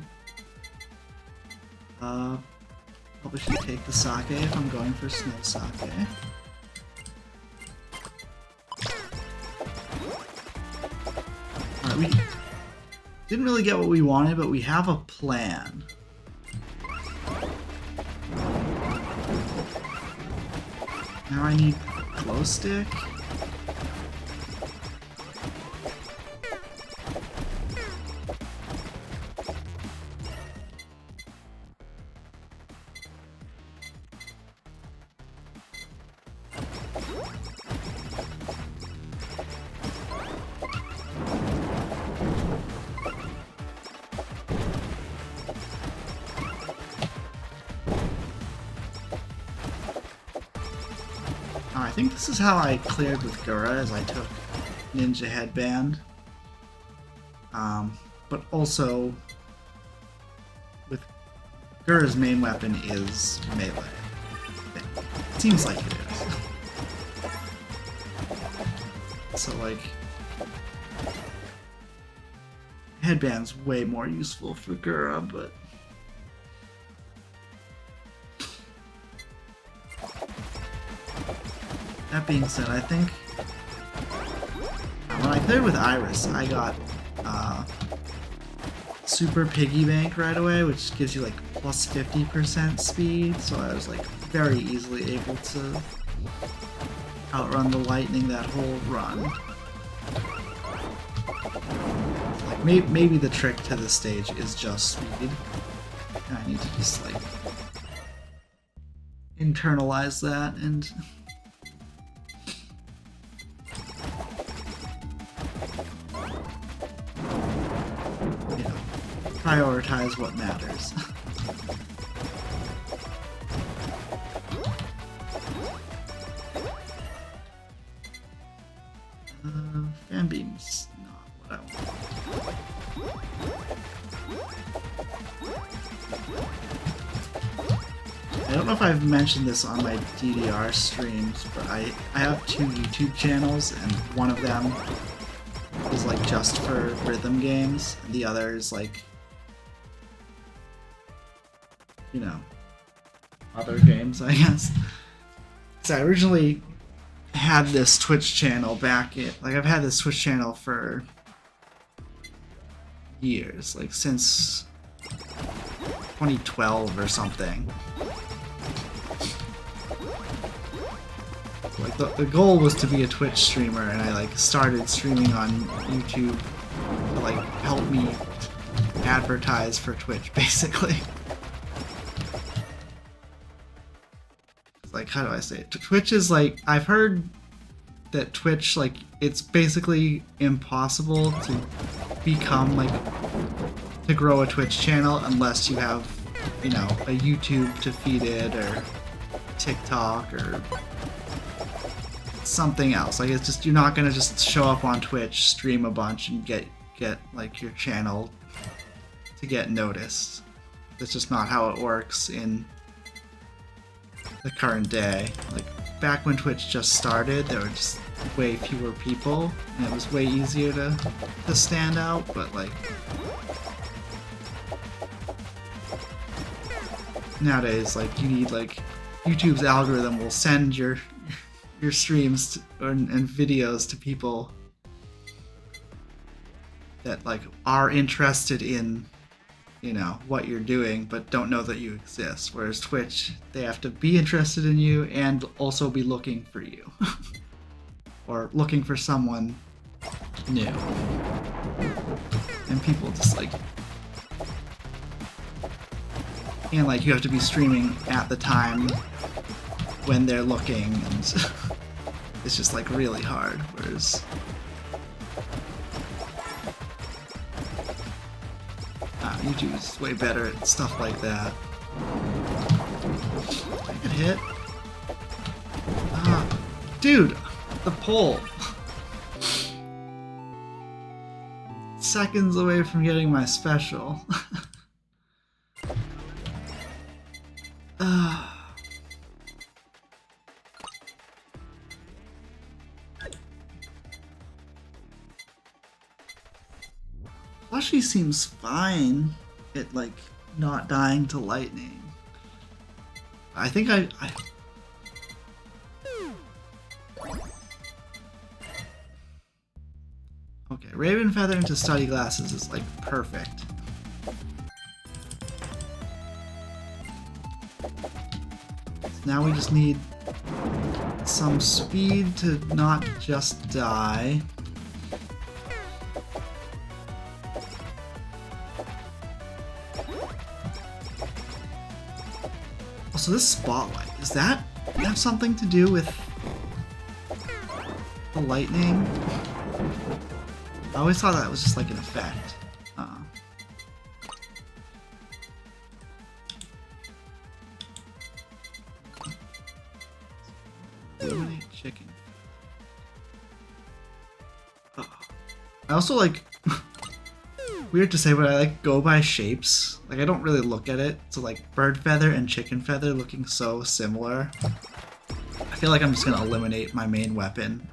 Probably should take the sake if I'm going for snow sake. Alright, we didn't really get what we wanted, but we have a plan. Now I need glow stick. I think this is how I cleared with Gura, as I took Ninja Headband. But also, with Gura's main weapon is melee. It seems like it is. So like, Headband's way more useful for Gura, but that being said, I think when I cleared with Iris, I got Super Piggy Bank right away, which gives you like plus 50% speed, so I was like very easily able to outrun the lightning that whole run. Like maybe the trick to this stage is just speed. I need to just like internalize that and prioritize what matters. Fan beam's not what I want. I don't know if I've mentioned this on my DDR streams, but I have 2 YouTube channels, and one of them is like just for rhythm games, and the other is like, you know, other games, I guess. So I originally had this Twitch channel back in, like I've had this Twitch channel for years, like since 2012 or something. Like the goal was to be a Twitch streamer, and I like started streaming on YouTube to like help me advertise for Twitch, basically. Like, how do I say it? Twitch is like, I've heard that Twitch, like, it's basically impossible to become, like, to grow a Twitch channel unless you have, you know, a YouTube to feed it, or TikTok, or something else. Like, it's just, you're not gonna just show up on Twitch, stream a bunch, and get like, your channel to get noticed. That's just not how it works in the current day. Like, back when Twitch just started, there were just way fewer people, and it was way easier to stand out, but like nowadays, like, you need, like, YouTube's algorithm will send your streams and videos to people that like are interested in, you know, what you're doing, but don't know that you exist. Whereas Twitch, they have to be interested in you and also be looking for you. Or looking for someone new. And people just like... And like, you have to be streaming at the time when they're looking, and it's just like really hard. Whereas YouTube is way better at stuff like that. I get hit. Dude, the pole. Seconds away from getting my special. Slushy seems fine at like not dying to lightning. I think I okay, Raven Feather into Study Glasses is like perfect. So now we just need some speed to not just die. So this spotlight, does that have something to do with the lightning? I always thought that was just like an effect. Eliminate chicken. I also like, weird to say, but I like go by shapes. Like I don't really look at it. So like bird feather and chicken feather looking so similar. I feel like I'm just gonna eliminate my main weapon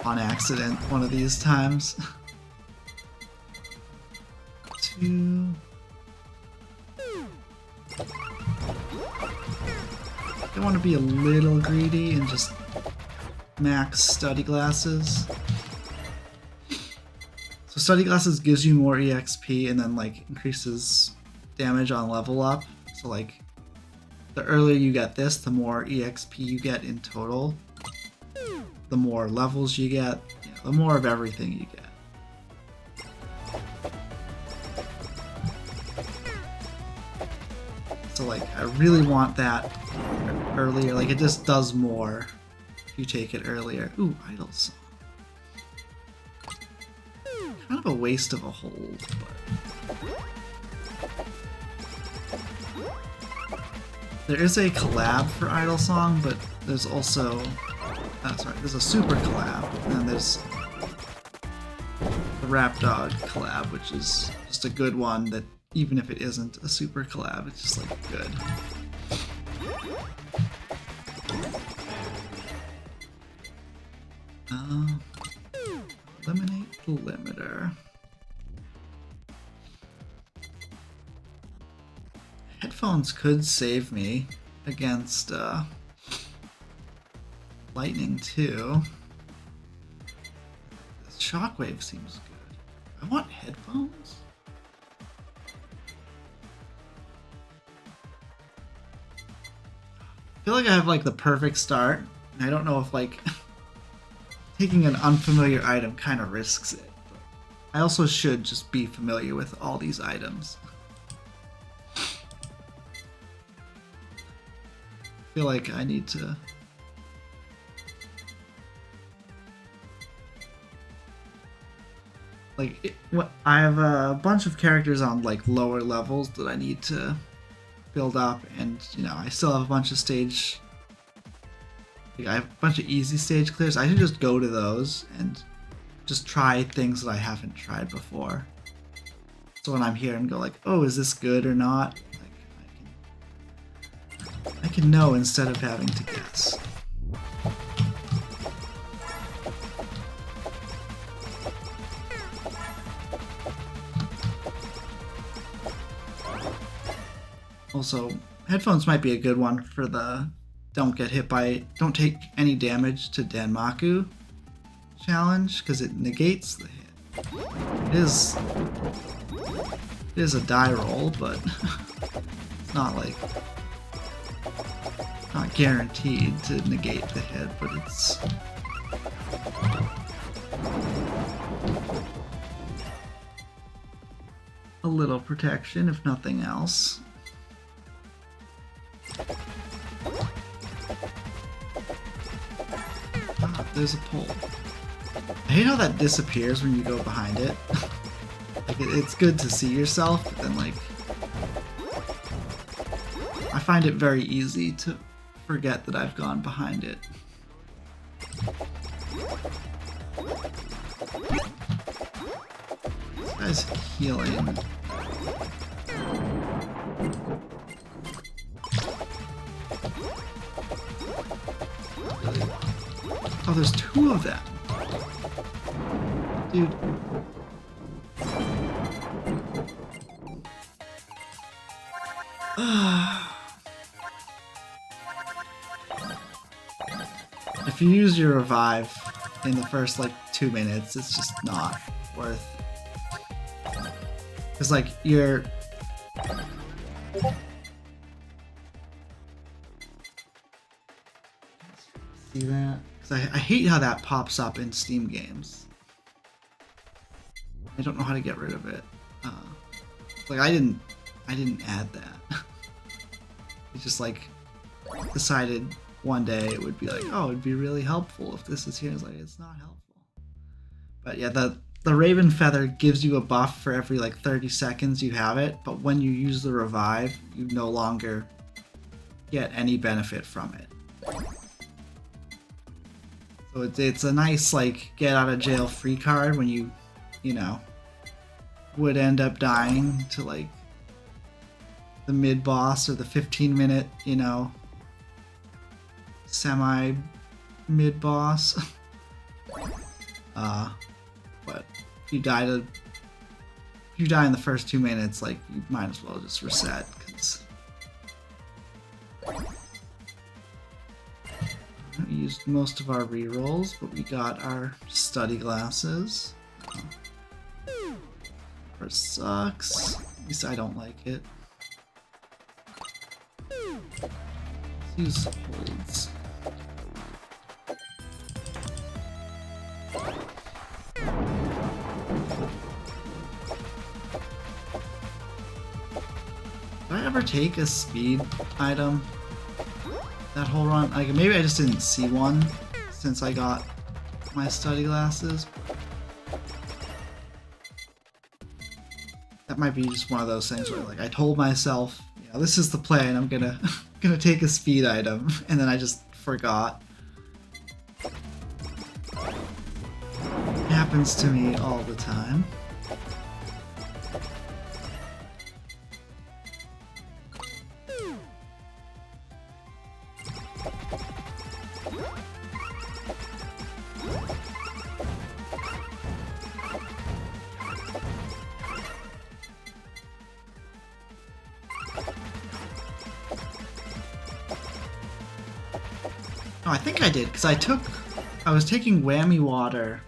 on accident one of these times. 2. I want to be a little greedy and just max study glasses. So study glasses gives you more EXP and then like increases damage on level up. So like the earlier you get this, the more EXP you get in total. The more levels you get, the more of everything you get. So like I really want that earlier, like it just does more if you take it earlier. Ooh, Idle Song. Kind of a waste of a hold, but there is a collab for Idle Song, but there's also there's a super collab, and then there's the Rap Dog collab, which is just a good one that even if it isn't a super collab, it's just like good. Eliminate the limiter. Headphones could save me against lightning too. Shockwave seems good. I want headphones? I feel like I have like the perfect start, and I don't know if like taking an unfamiliar item kind of risks it. But I also should just be familiar with all these items. I feel like I need to I have a bunch of characters on like lower levels that I need to build up, and I still have a bunch of stage. I have a bunch of easy stage clears. I should just go to those and just try things that I haven't tried before. So when I'm here and go like, oh, is this good or not? Like, I can know instead of having to guess. Also, headphones might be a good one for the don't take any damage to Danmaku challenge, because it negates the hit. It is a die roll, but it's not guaranteed to negate the hit, but it's a little protection if nothing else. There's a pole. I hate how that disappears when you go behind it. Like it's good to see yourself, but then like I find it very easy to forget that I've gone behind it. This guy's healing. Oh, there's 2 of them. Dude. If you use your revive in the first like 2 minutes, it's just not worth. Because like you're. See that? Because I hate how that pops up in Steam games. I don't know how to get rid of it. Like I didn't add that. It just like decided one day it would be like, oh, it'd be really helpful if this is here. It's like it's not helpful. But yeah, the Raven Feather gives you a buff for every like 30 seconds you have it, but when you use the revive, you no longer get any benefit from it. So it's a nice like get out of jail free card when you know, would end up dying to like the mid boss or the 15-minute, you know, semi mid boss. But if you die in the first 2 minutes, like you might as well just reset because we used most of our rerolls, but we got our study glasses. It sucks. At least I don't like it. Let's use holds. Did I ever take a speed item that whole run? Like maybe I just didn't see one since I got my study glasses. That might be just one of those things where like I told myself, you know, this is the plan, I'm gonna take a speed item, and then I just forgot. It happens to me all the time. I think I did, because I was taking whammy water,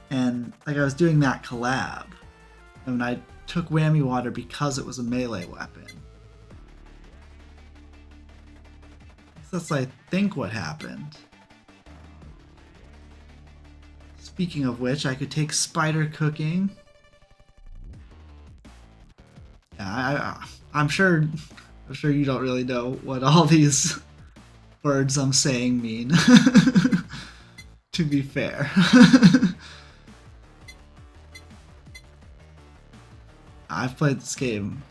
and like I was doing that collab, and I took whammy water because it was a melee weapon. So that's I think what happened. Speaking of which, I could take spider cooking. Yeah, I'm sure you don't really know what all these words I'm saying mean. To be fair. I've played this game.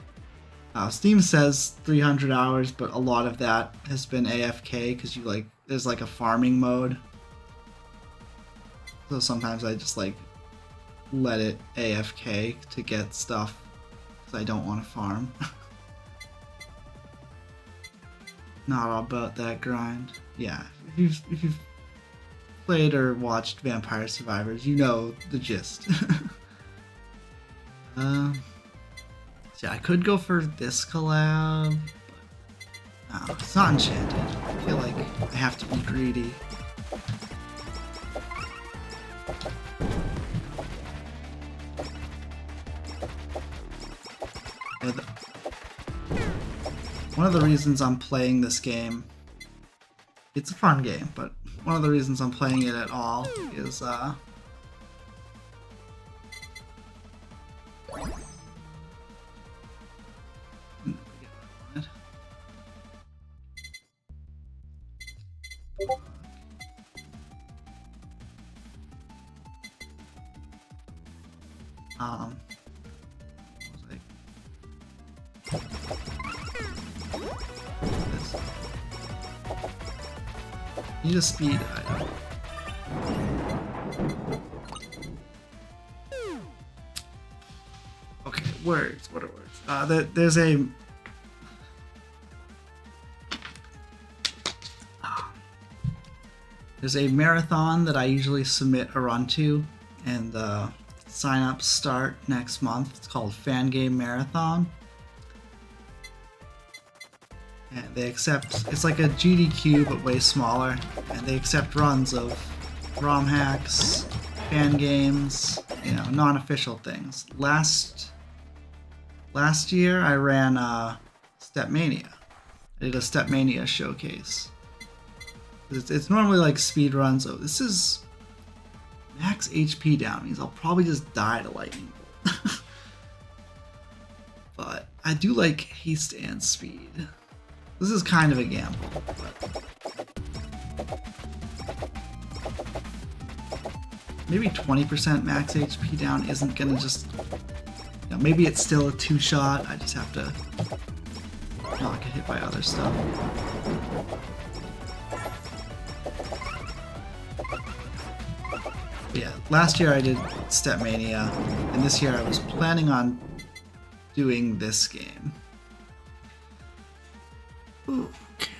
Steam says 300 hours, but a lot of that has been AFK because there's like a farming mode. So sometimes I just like let it AFK to get stuff because I don't want to farm. Not all about that grind. Yeah, if you've played or watched Vampire Survivors, you know the gist. Yeah, I could go for this collab, but no, it's not enchanted. I feel like I have to be greedy. One of the reasons I'm playing this game, it's a fun game, but one of the reasons I'm playing it at all is need a speed item. Okay, words. What are words? There's a marathon that I usually submit a run to, and sign-ups start next month. It's called Fanmade Marathon. And they accept, it's like a GDQ but way smaller, and they accept runs of ROM hacks, fan games, you know, non-official things. Last year I ran Stepmania. I did a Stepmania showcase. It's normally like speed runs. Oh, this is max HP down means I'll probably just die to lightning bolt. But I do like haste and speed. This is kind of a gamble, but maybe 20% max HP down isn't gonna just, you know, maybe it's still a 2-shot. I just have to not get hit by other stuff. But yeah, last year I did Stepmania, and this year I was planning on doing this game. Okay.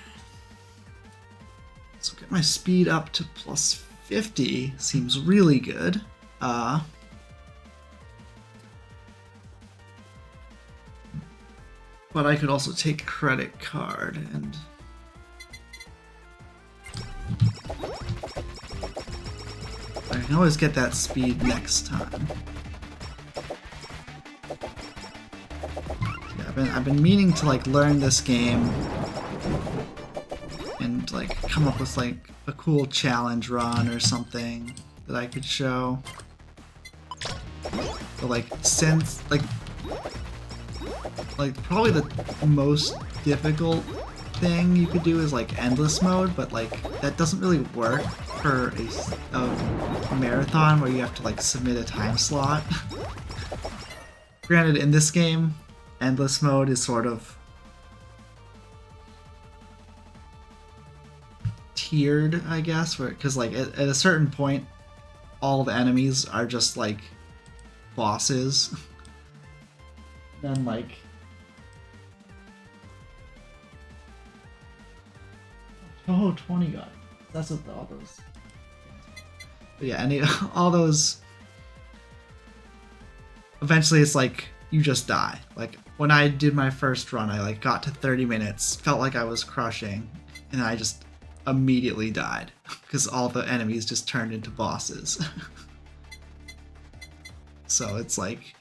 So get my speed up to plus 50 seems really good. But I could also take a credit card and I can always get that speed next time. Yeah, I've been meaning to like learn this game and like come up with like a cool challenge run or something that I could show. But like since like probably the most difficult thing you could do is like endless mode, but like that doesn't really work for a marathon where you have to like submit a time slot. Granted, in this game, endless mode is sort of tiered, I guess, because like at a certain point, all the enemies are just like bosses. Then like oh, 20 guys. That's what all those. But yeah, all those. Eventually, it's like you just die. Like when I did my first run, I like got to 30 minutes, felt like I was crushing, and I just immediately died because all the enemies just turned into bosses. So it's like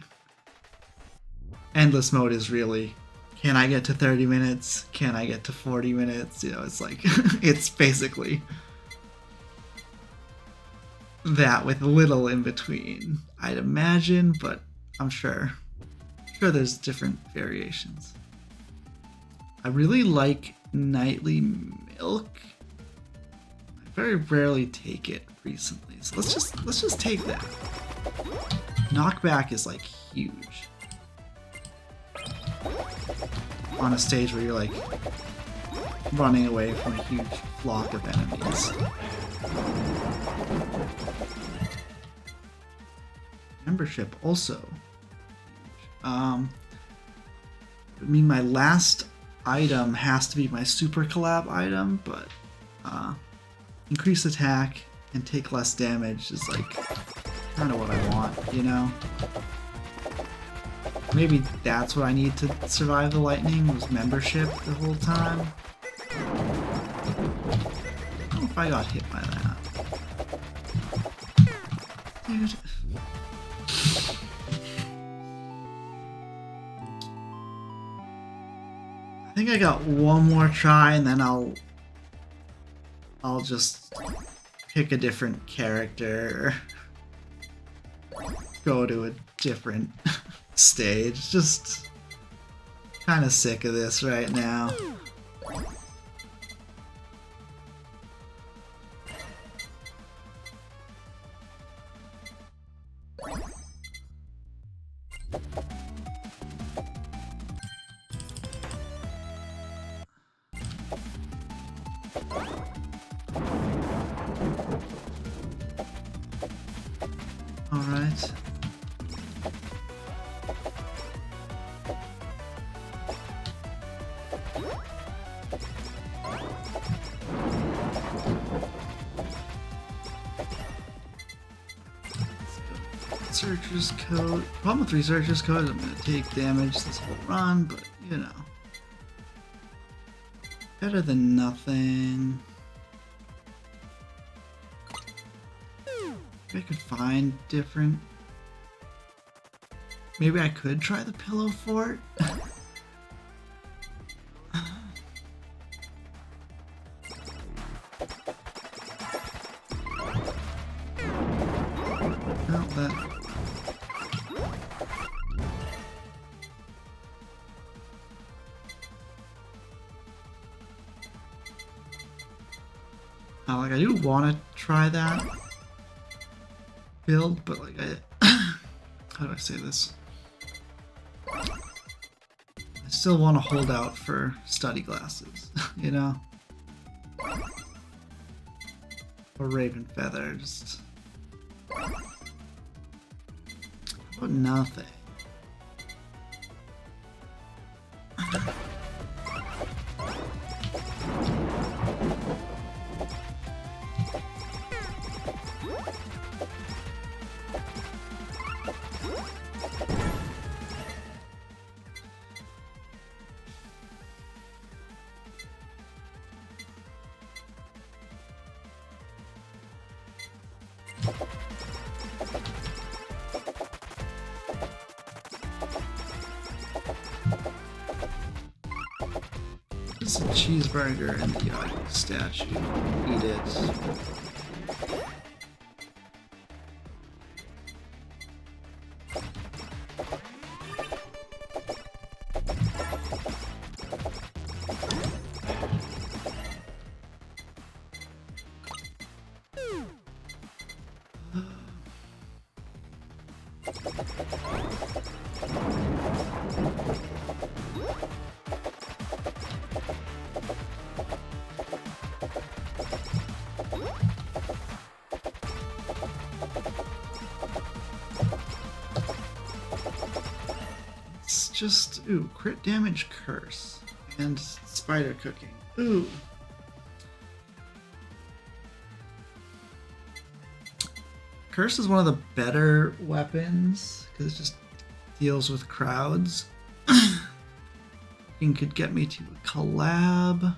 endless mode is really, can I get to 30 minutes? Can I get to 40 minutes? You know, it's like, it's basically that with little in between, I'd imagine, but I'm sure there's different variations. I really like nightly milk. I very rarely take it recently, so let's just take that. Knockback is like huge on a stage where you're like running away from a huge flock of enemies. Membership also. I mean, my last item has to be my super collab item, but increase attack and take less damage is like kind of what I want, you know? Maybe that's what I need to survive the lightning, was membership the whole time. I don't know if I got hit by that. Dude. I think I got one more try and then I'll just pick a different character. Go to a different stage. Just kind of sick of this right now. Alright. Researcher's code. Problem with Researcher's code is I'm going to take damage this whole run, but you know. better than nothing. Maybe I could find different. Maybe I could try the pillow fort. No, that. Like I do want to try that build, but like how do I say this? I still want to hold out for study glasses, you know? Or raven feather, just about nothing. It's a cheeseburger and the statue. Eat it. Just, ooh, crit damage curse and spider cooking. Ooh. Curse is one of the better weapons because it just deals with crowds. Cooking could get me to a collab.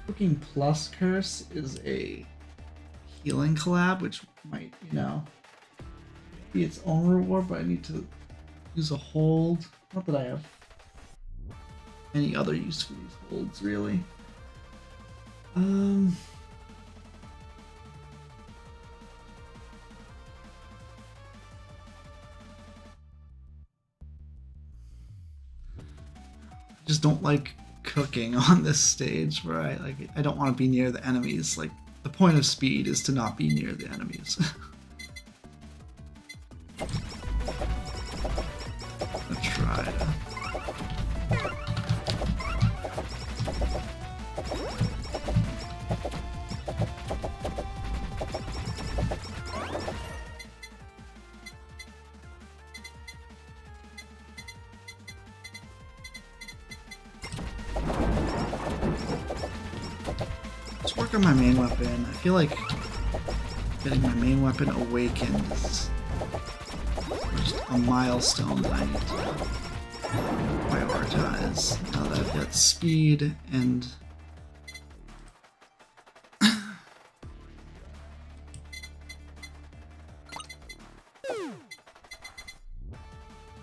Cooking plus curse is a healing collab, which might, you know, be its own reward, but I need to use a hold. Not that I have any other use for these holds, really. I just don't like cooking on this stage where I don't want to be near the enemies. Like, the point of speed is to not be near the enemies. I'm gonna try to. Let's work on my main weapon. I feel like getting my main weapon awakened is just a milestone that I need to prioritize. Now that I've got speed and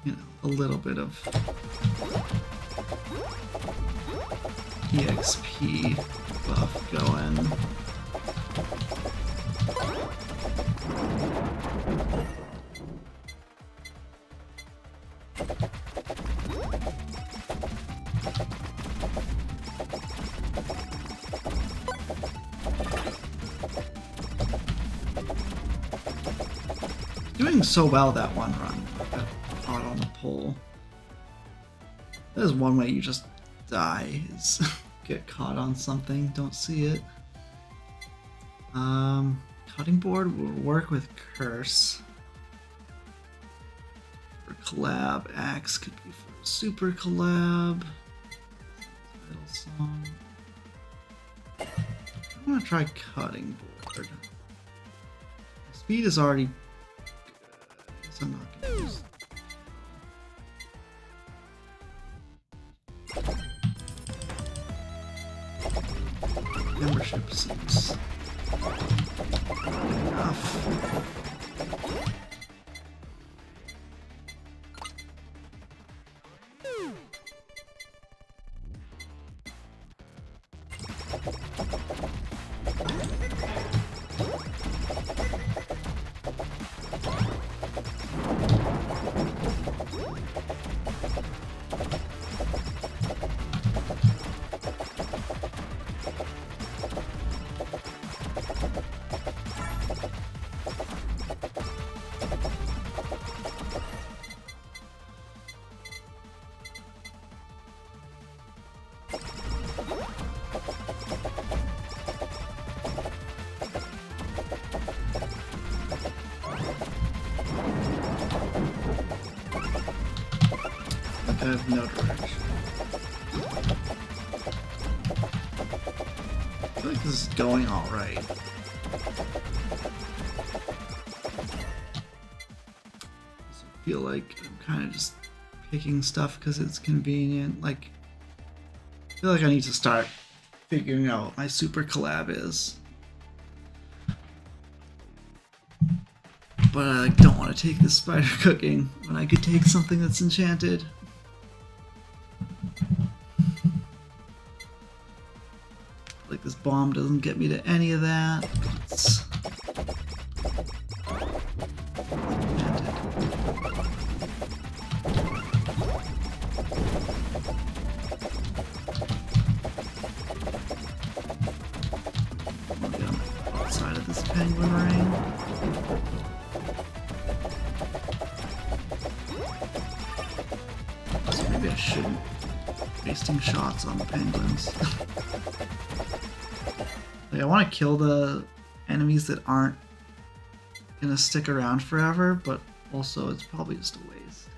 you know, a little bit of EXP buff going. Doing so well that one run. Got caught on the pole. That is one way you just die, is get caught on something, don't see it. Cutting board will work with curse. For collab, axe could be for a super collab. Title song. I'm gonna try cutting board. Speed is already guess I'm not gonna use. Membership seems enough. I have no direction. I feel like this is going alright. I feel like I'm kind of just picking stuff because it's convenient. Like, I feel like I need to start figuring out what my super collab is. But I don't want to take this spider cooking when I could take something that's enchanted. Like this bomb doesn't get me to any of that. It's outside of this penguin ring. So maybe I shouldn't be wasting shots on the penguins. Like, I want to kill the enemies that aren't gonna stick around forever, but also it's probably just a waste.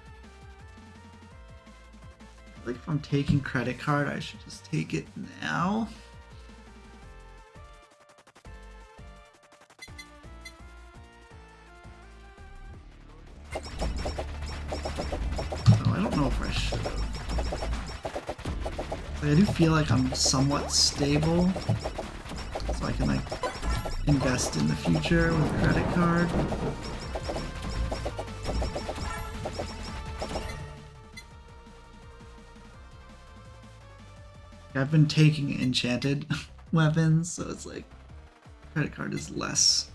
Like if I'm taking credit card, I should just take it now. Oh, I don't know if I should. Like, I do feel like I'm somewhat stable. So I can like invest in the future with credit card. I've been taking enchanted weapons, so it's like credit card is less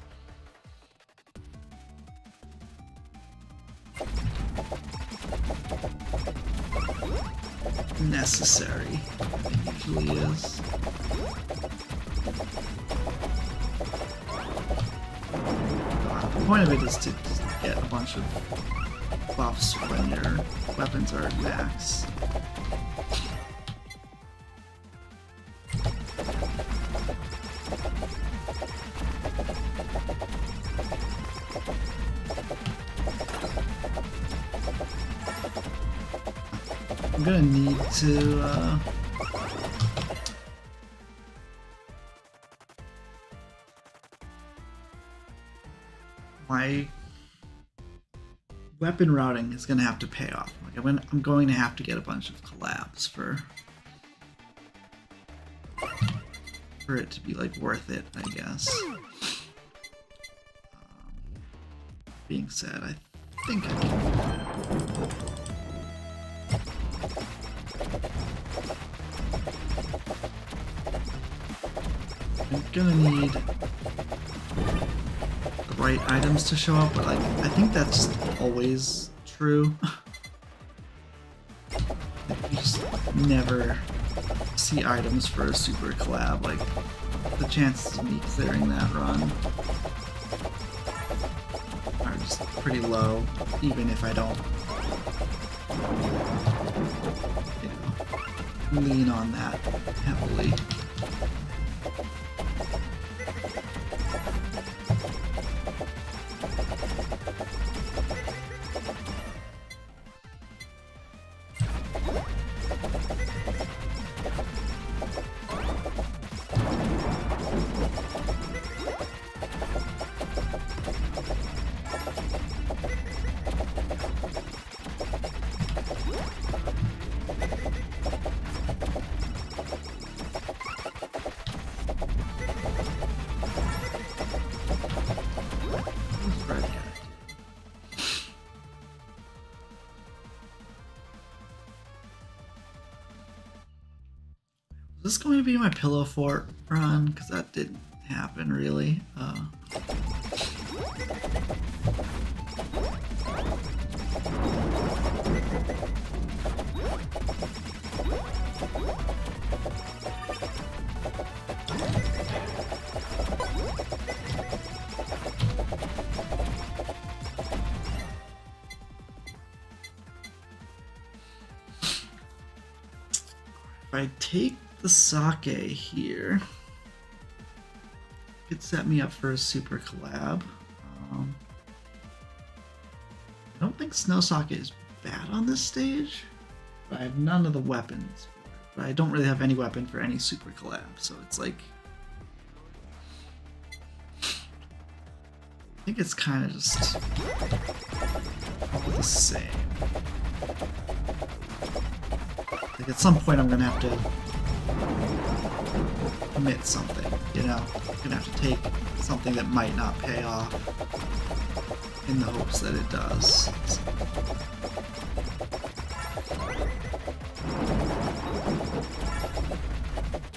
necessary than it usually is. The point of it is to just get a bunch of buffs when your weapons are at max. I'm gonna need to my weapon routing is gonna have to pay off. Like I'm going to have to get a bunch of collabs for it to be like worth it, I guess. Being said, I think I can. I'm gonna need the right items to show up, but like I think that's always true. You just never see items for a super collab. Like the chances of me clearing that run are just pretty low, even if I don't, you know, lean on that heavily. Is this going to be my pillow fort run? Because that didn't happen really. If I take the sake here, it could set me up for a super collab. I don't think snow sake is bad on this stage, but I have none of the weapons. But I don't really have any weapon for any super collab, so it's like, I think it's kind of just all the same. Like at some point I'm gonna have to commit something, you know? I'm gonna have to take something that might not pay off in the hopes that it does. So.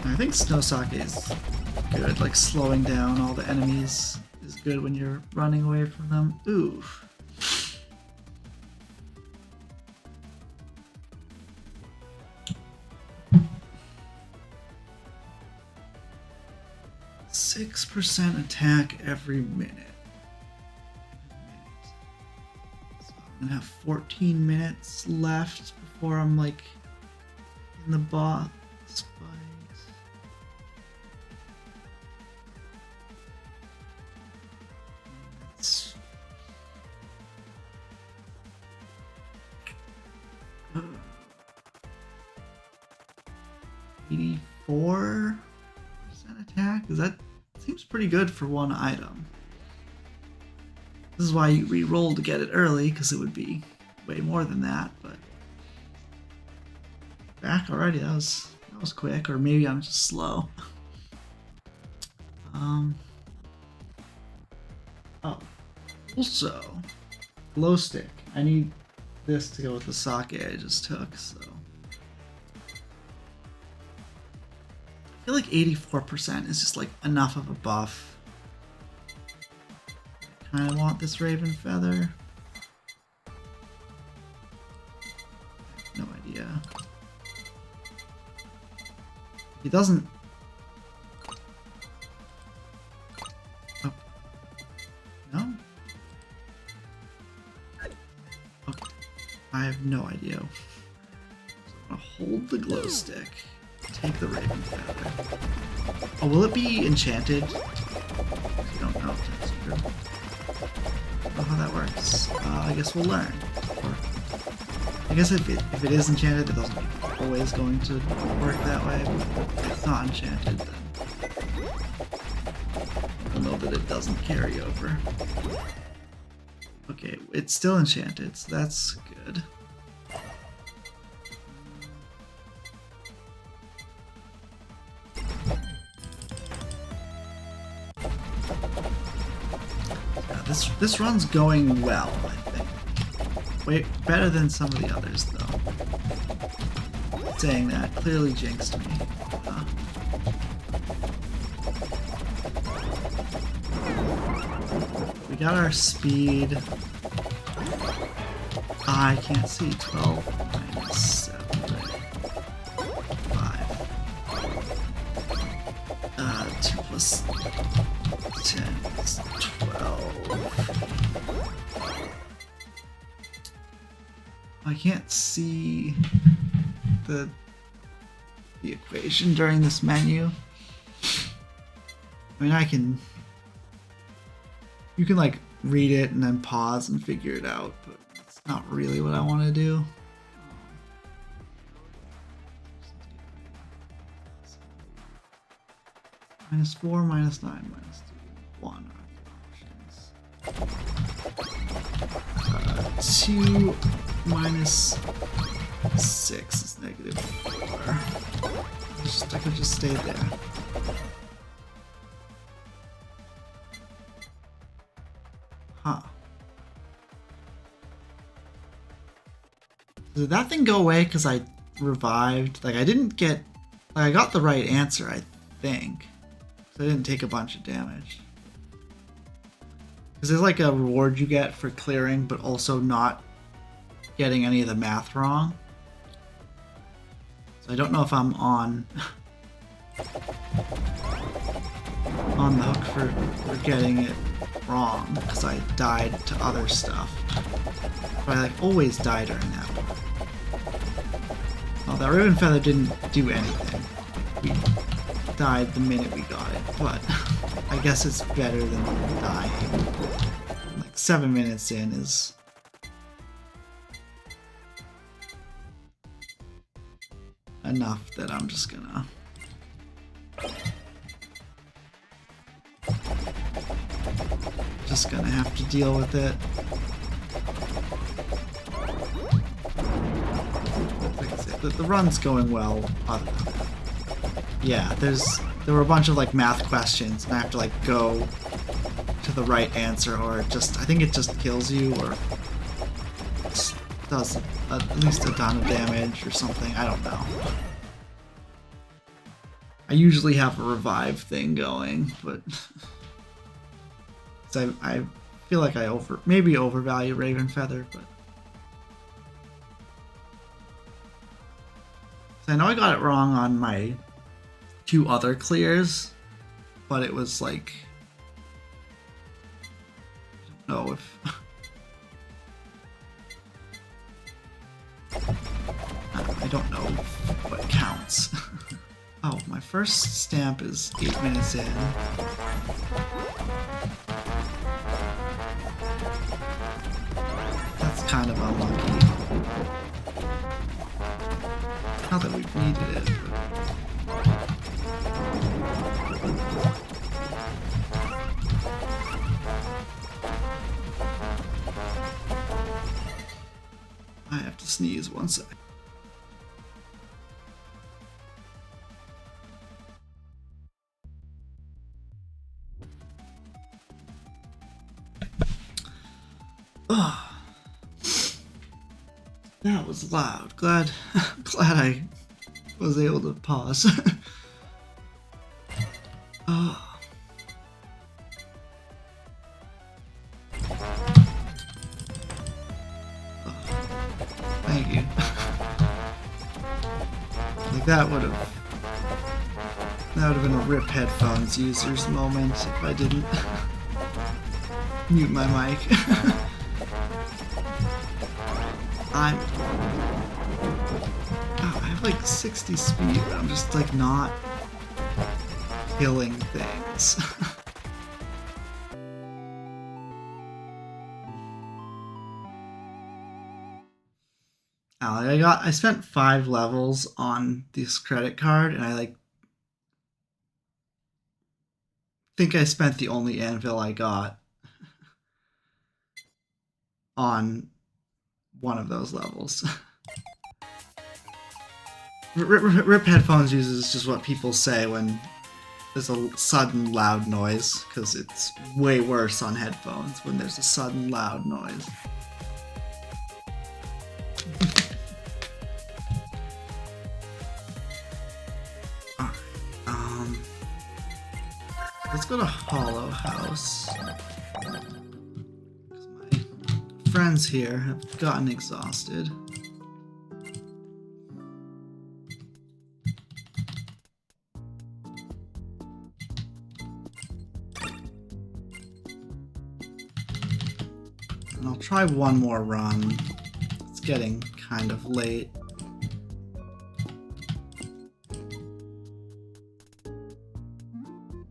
I think snow sake is good, like slowing down all the enemies is good when you're running away from them. Ooh. %6 attack every minute. So I'm gonna have 14 minutes left before I'm like in the boss fight. That's 84% attack. Is that seems pretty good for one item? This is why you re-roll to get it early, because it would be way more than that. But back already. That was quick, or maybe I'm just slow. Oh, also glow stick. I need this to go with the sake I just took. So I feel like 84% is just like enough of a buff. I kind of want this raven feather. No idea. He doesn't. Oh. No? Okay. I have no idea. So I'm gonna hold the glow stick. Take the raven feather. Oh, will it be enchanted? I don't know if that's true. I don't know how that works. I guess we'll learn. Or, I guess if it is enchanted, it doesn't always going to work that way. But if it's not enchanted, then I'll know that it doesn't carry over. Okay, it's still enchanted, so that's good. This run's going well, I think. Way better than some of the others, though. Saying that clearly jinxed me. We got our speed. I can't see. 12 minus 7. 5. 2 plus 10 is 12. I can't see the equation during this menu. I mean, you can like read it and then pause and figure it out, but it's not really what I want to do. -4, -9, -3, 1 are the options. 2 minus 6 is -4. I could just stay there. Huh. Did that thing go away because I revived? Like, I didn't get Like, I got the right answer, I think. So I didn't take a bunch of damage. Because there's like a reward you get for clearing, but also not getting any of the math wrong. So I don't know if I'm on the hook for getting it wrong, because I died to other stuff. But I like always die during that one. Well, that Ribbon Feather didn't do anything. We died the minute we got it, but I guess it's better than dying. Like 7 minutes in is enough that I'm just gonna have to deal with it. Like I said, the run's going well other than that. Yeah, there were a bunch of like math questions and I have to like go to the right answer, or I think it just kills you, or does at least a ton of damage or something. I don't know. I usually have a revive thing going, but I feel like I maybe overvalue Raven Feather, but so I know I got it wrong on my 2 other clears, but it was like, I don't know if I don't know what counts. Oh, my first stamp is 8 minutes in. That's kind of unlucky. Not that we've needed it, but... I have to sneeze 1 sec. That was loud. Glad I was able to pause. Thank you. Like that would have been a RIP headphones users moment if I didn't mute my mic. I have like 60 speed, but I'm just like not killing things. I spent 5 levels on this credit card, and I think I spent the only anvil I got on one of those levels. RIP headphones uses just what people say when there's a sudden loud noise, because it's way worse on headphones when there's a sudden loud noise. Alright, let's go to Hollow House. Friends here have gotten exhausted. And I'll try one more run. It's getting kind of late.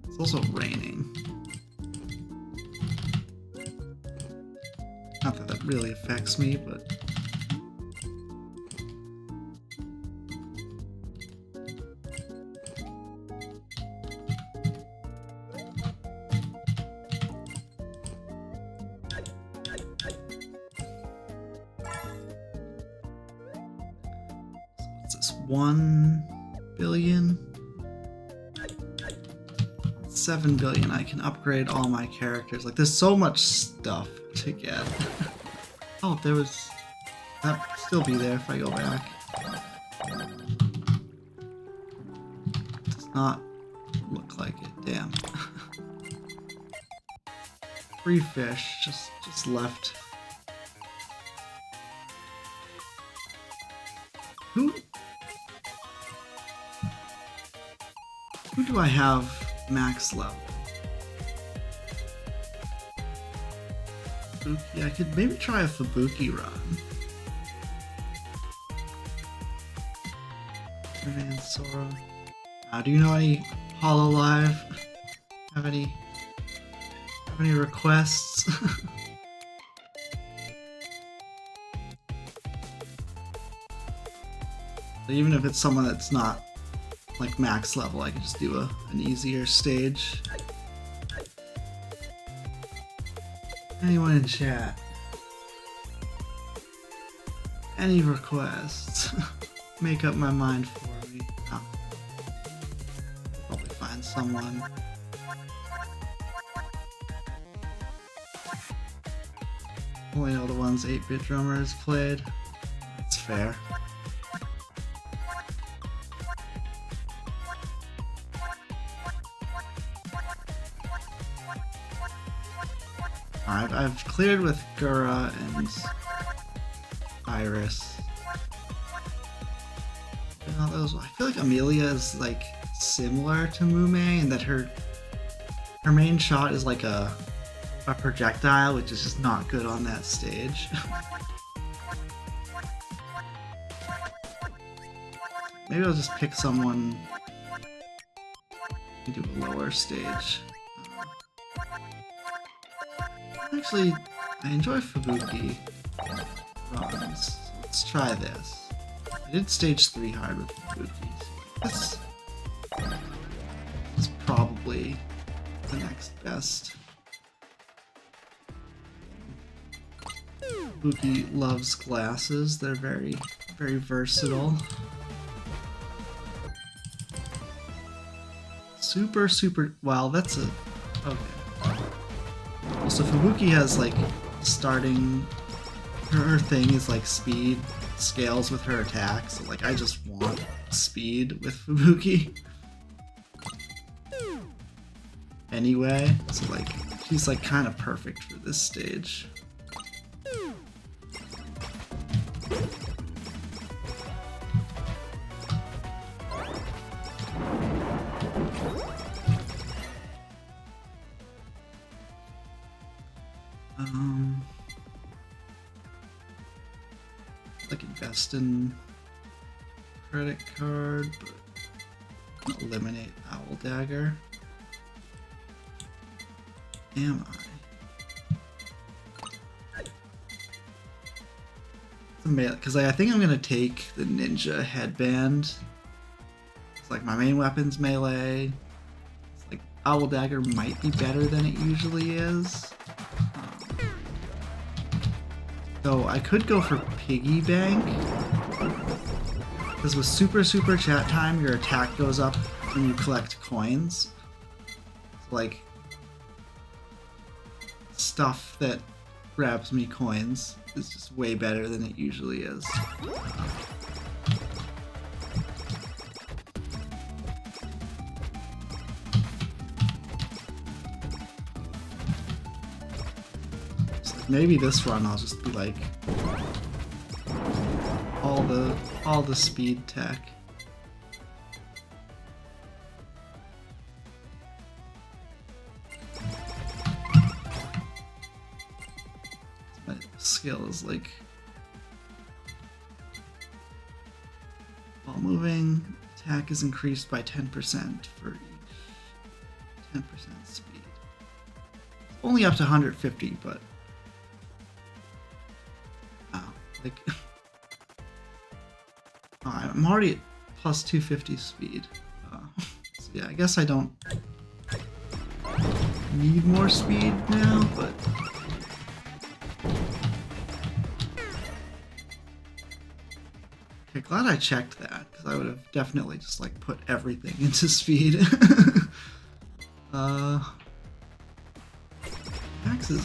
It's also raining. Not that that really affects me, but... So what's this? 1 billion? 7 billion. I can upgrade all my characters. Like, there's so much stuff to get. Oh, there was... That'd still be there if I go back. not look like it. Damn. Free fish just left. Who do I have max level? Fubuki. I could maybe try a Fubuki run. And Sora. Do you know any Hololive? Have any requests? Even if it's someone that's not like max level, I could just do an easier stage. Anyone in chat? Any requests? Make up my mind for me. Oh. Probably find someone. Only know the ones 8-Bit Drummer has played. That's fair. I've cleared with Gura and Iris. You know, those, I feel like Amelia is like similar to Mume in that her main shot is like a projectile, which is just not good on that stage. Maybe I'll just pick someone and do a lower stage. Actually, I enjoy Fubuki runs. So let's try this. I did stage 3 hard with Fubuki, so this is probably the next best. Fubuki loves glasses. They're very, very versatile. Super, wow, that's a... okay. So Fubuki has like starting, her thing is like speed scales with her attack, so like I just want speed with Fubuki. Anyway, so like she's like kind of perfect for this stage. Like invest in credit card, but eliminate Owl Dagger. Am I? It's a melee, because I think I'm gonna take the ninja headband. It's like my main weapon's melee. It's like Owl Dagger might be better than it usually is. So I could go for Piggy Bank, because with super chat time, your attack goes up when you collect coins. So like stuff that grabs me coins is just way better than it usually is. Maybe this run I'll just be like all the speed tech. My skill is like while moving, attack is increased by 10% for each 10% speed. It's only up to 150, but like, I'm already at plus 250 speed. So yeah, I guess I don't need more speed now, but okay, glad I checked that, because I would have definitely just like put everything into speed. Max is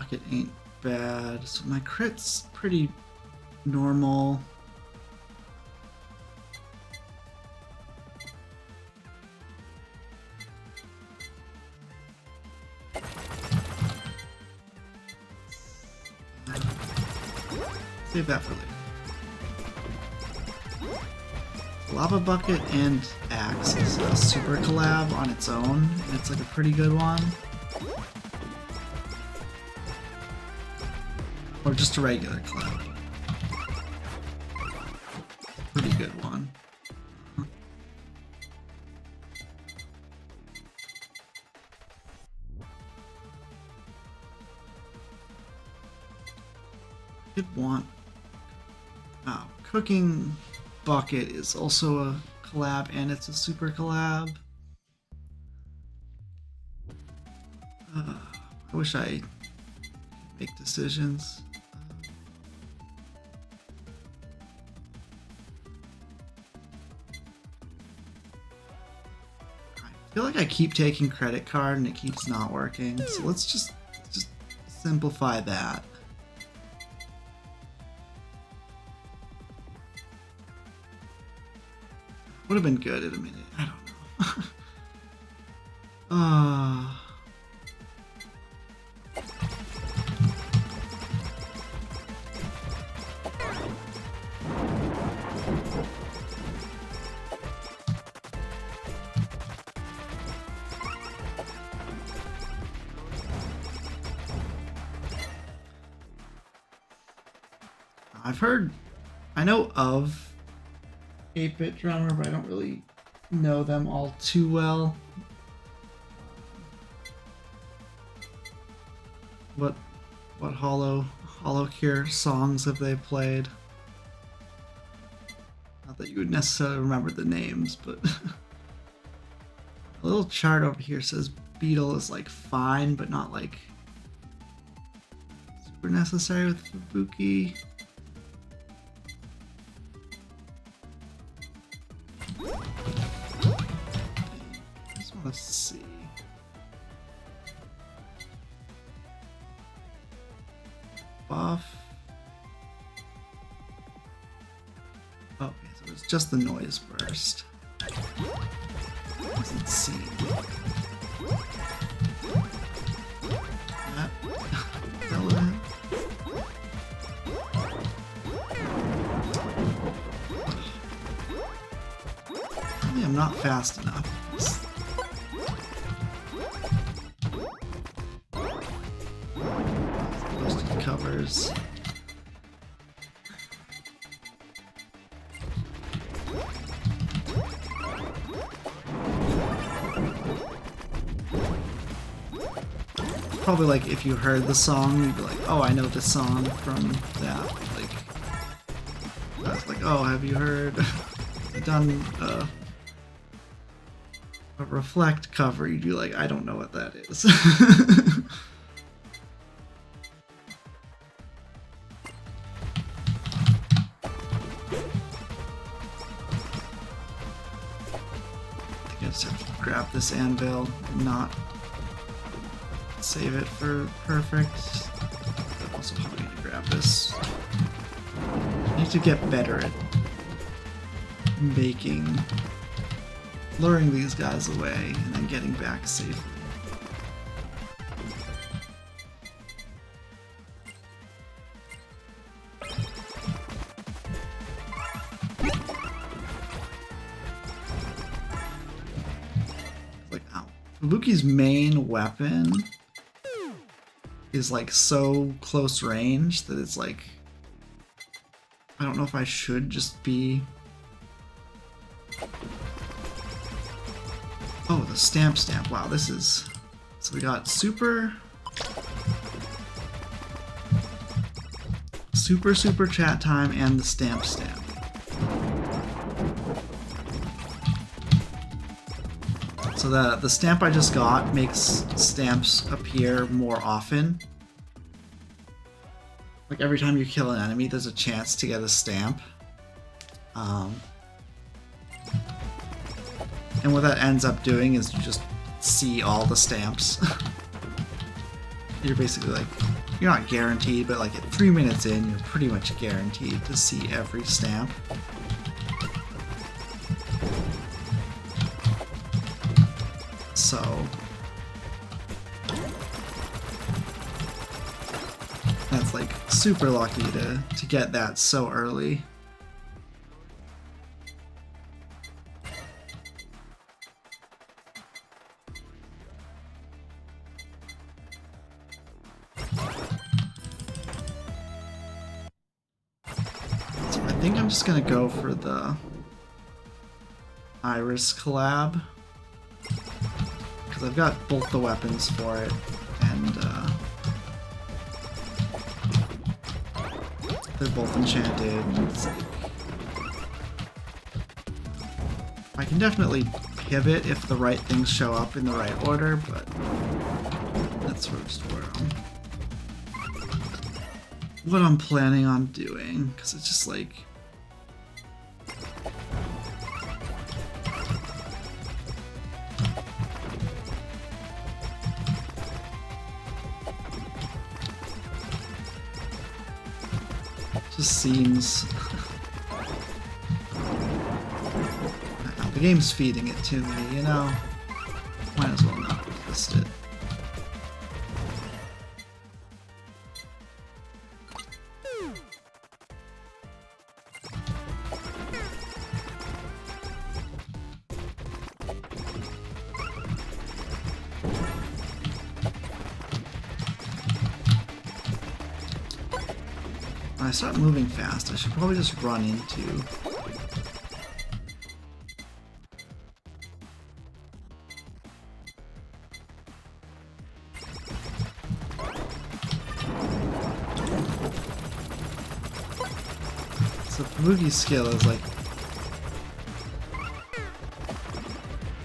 bucket ain't bad. So my crit's pretty normal. Save that for later. Lava Bucket and Axe is a super collab on its own, and it's like a pretty good one. Or just a regular collab. Pretty good one. Did want... Oh, Cooking Bucket is also a collab, and it's a super collab. I wish I could make decisions. I feel like I keep taking credit card and it keeps not working, so let's just simplify that. Would have been good in a minute. I don't know. I know of 8-bit drummer, but I don't really know them all too well. What Holocure songs have they played? Not that you would necessarily remember the names, but a little chart over here says Beetle is like fine, but not like super necessary with Fubuki. Let's see. Buff. Oh, okay, so it's just the noise burst. Doesn't seem. That relevant. Maybe I'm not fast enough. Covers. Probably like if you heard the song, you'd be like, oh, I know this song from that. Like, that's like, oh, have you heard? I've done a Reflect cover. You'd be like, I don't know what that is. Grab this anvil and not save it for perfect. But also probably need to grab this. I need to get better at luring these guys away and then getting back safely. Fubuki's main weapon is like so close range that it's like, I don't know if I should just be... Oh, the stamp. Wow, this is... So we got super chat time and the stamp. So the stamp I just got makes stamps appear more often. Like every time you kill an enemy, there's a chance to get a stamp. And what that ends up doing is you just see all the stamps. You're you're not guaranteed, but like at 3 minutes in, you're pretty much guaranteed to see every stamp. So that's like super lucky to get that so early. So I think I'm just gonna go for the Iris collab, because I've got both the weapons for it, and they're both enchanted. I can definitely pivot if the right things show up in the right order, but that's sort of just what I'm planning on doing, because it's just like just seems the game's feeding it to me, you know? Might as well not resist it. When I start moving fast, I should probably just run into so Fubuki's skill is like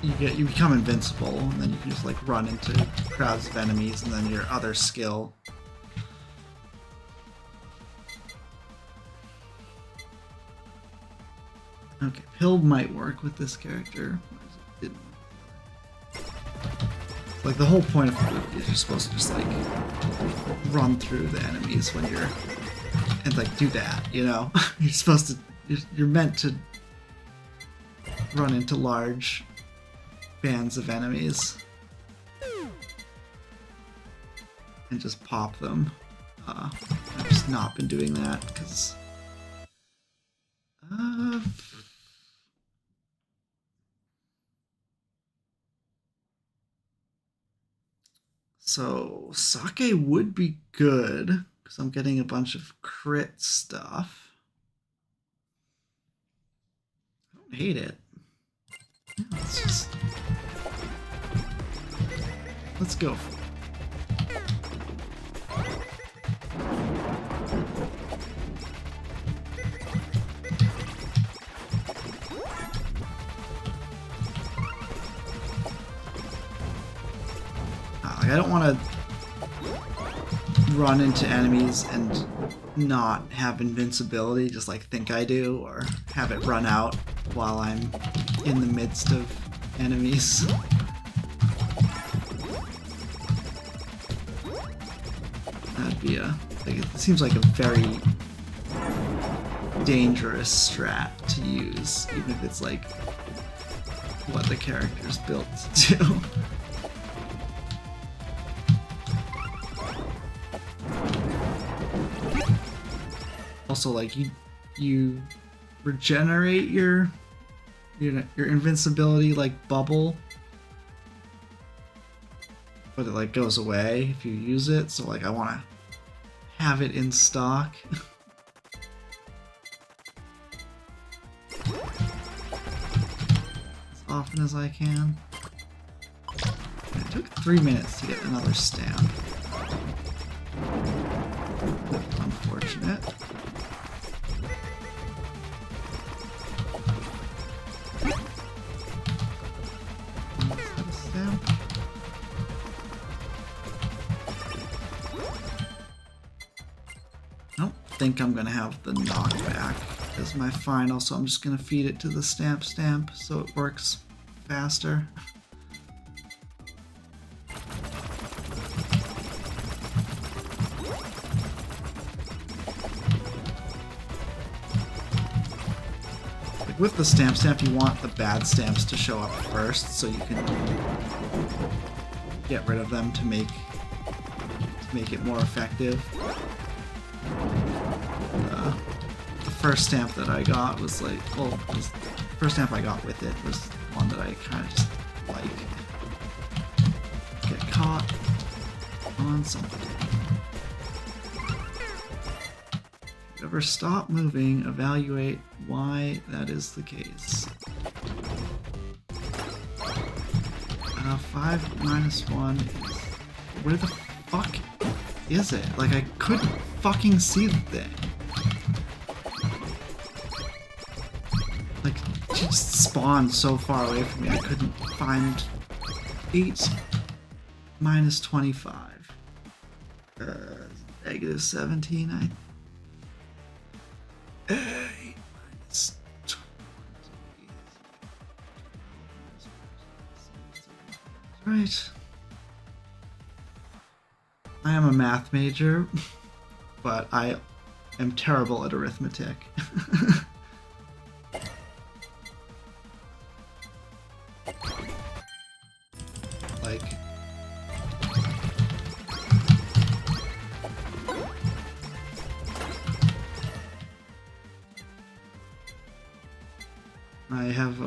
you become invincible, and then you can just like run into crowds of enemies, and then your other skill okay, Pill might work with this character. It didn't. Like the whole point of Fubuki is you're supposed to just like run through the enemies when you're and like do that, you know? You're supposed to you're meant to run into large bands of enemies and just pop them. I've just not been doing that because so Sake would be good because I'm getting a bunch of crit stuff. I don't hate it. Yeah, let's go for it. I don't want to run into enemies and not have invincibility, just like think I do, or have it run out while I'm in the midst of enemies. That'd be like, it seems like a very dangerous strat to use, even if it's like what the character's built to do. Also, like you regenerate your invincibility like bubble, but it like goes away if you use it. So like I want to have it in stock. As often as I can. It took 3 minutes to get another stamp. Unfortunate. I don't think I'm gonna have the knockback as my final, so I'm just gonna feed it to the stamp so it works faster. with the stamp, you want the bad stamps to show up first, so you can get rid of them to make it more effective. The first stamp that I got was like, well, the first stamp I got with it was one that I kind of just like. Get caught on something. If you ever stop moving, evaluate why that is the case. 5 minus 1 is... Where the fuck is it? Like, I couldn't fucking see the thing. Like, it just spawned so far away from me, I couldn't find 8 minus 25. Negative 17, I... 8 minus 20. Right. I am a math major, but I am terrible at arithmetic. Like... I have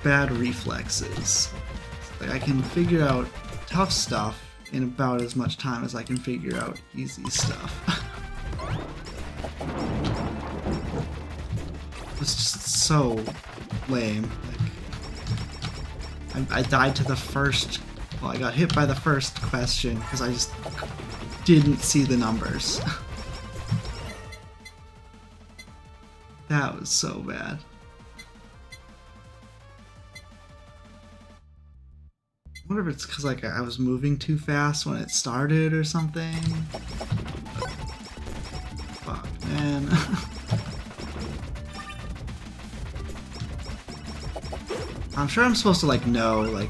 bad reflexes. Like, I can figure out tough stuff in about as much time as I can figure out easy stuff. It's just so lame. Like, I died to the first... Well, I got hit by the first question because I just didn't see the numbers. That was so bad. I wonder if it's because like I was moving too fast when it started or something. But, fuck, man. I'm sure I'm supposed to like know, like,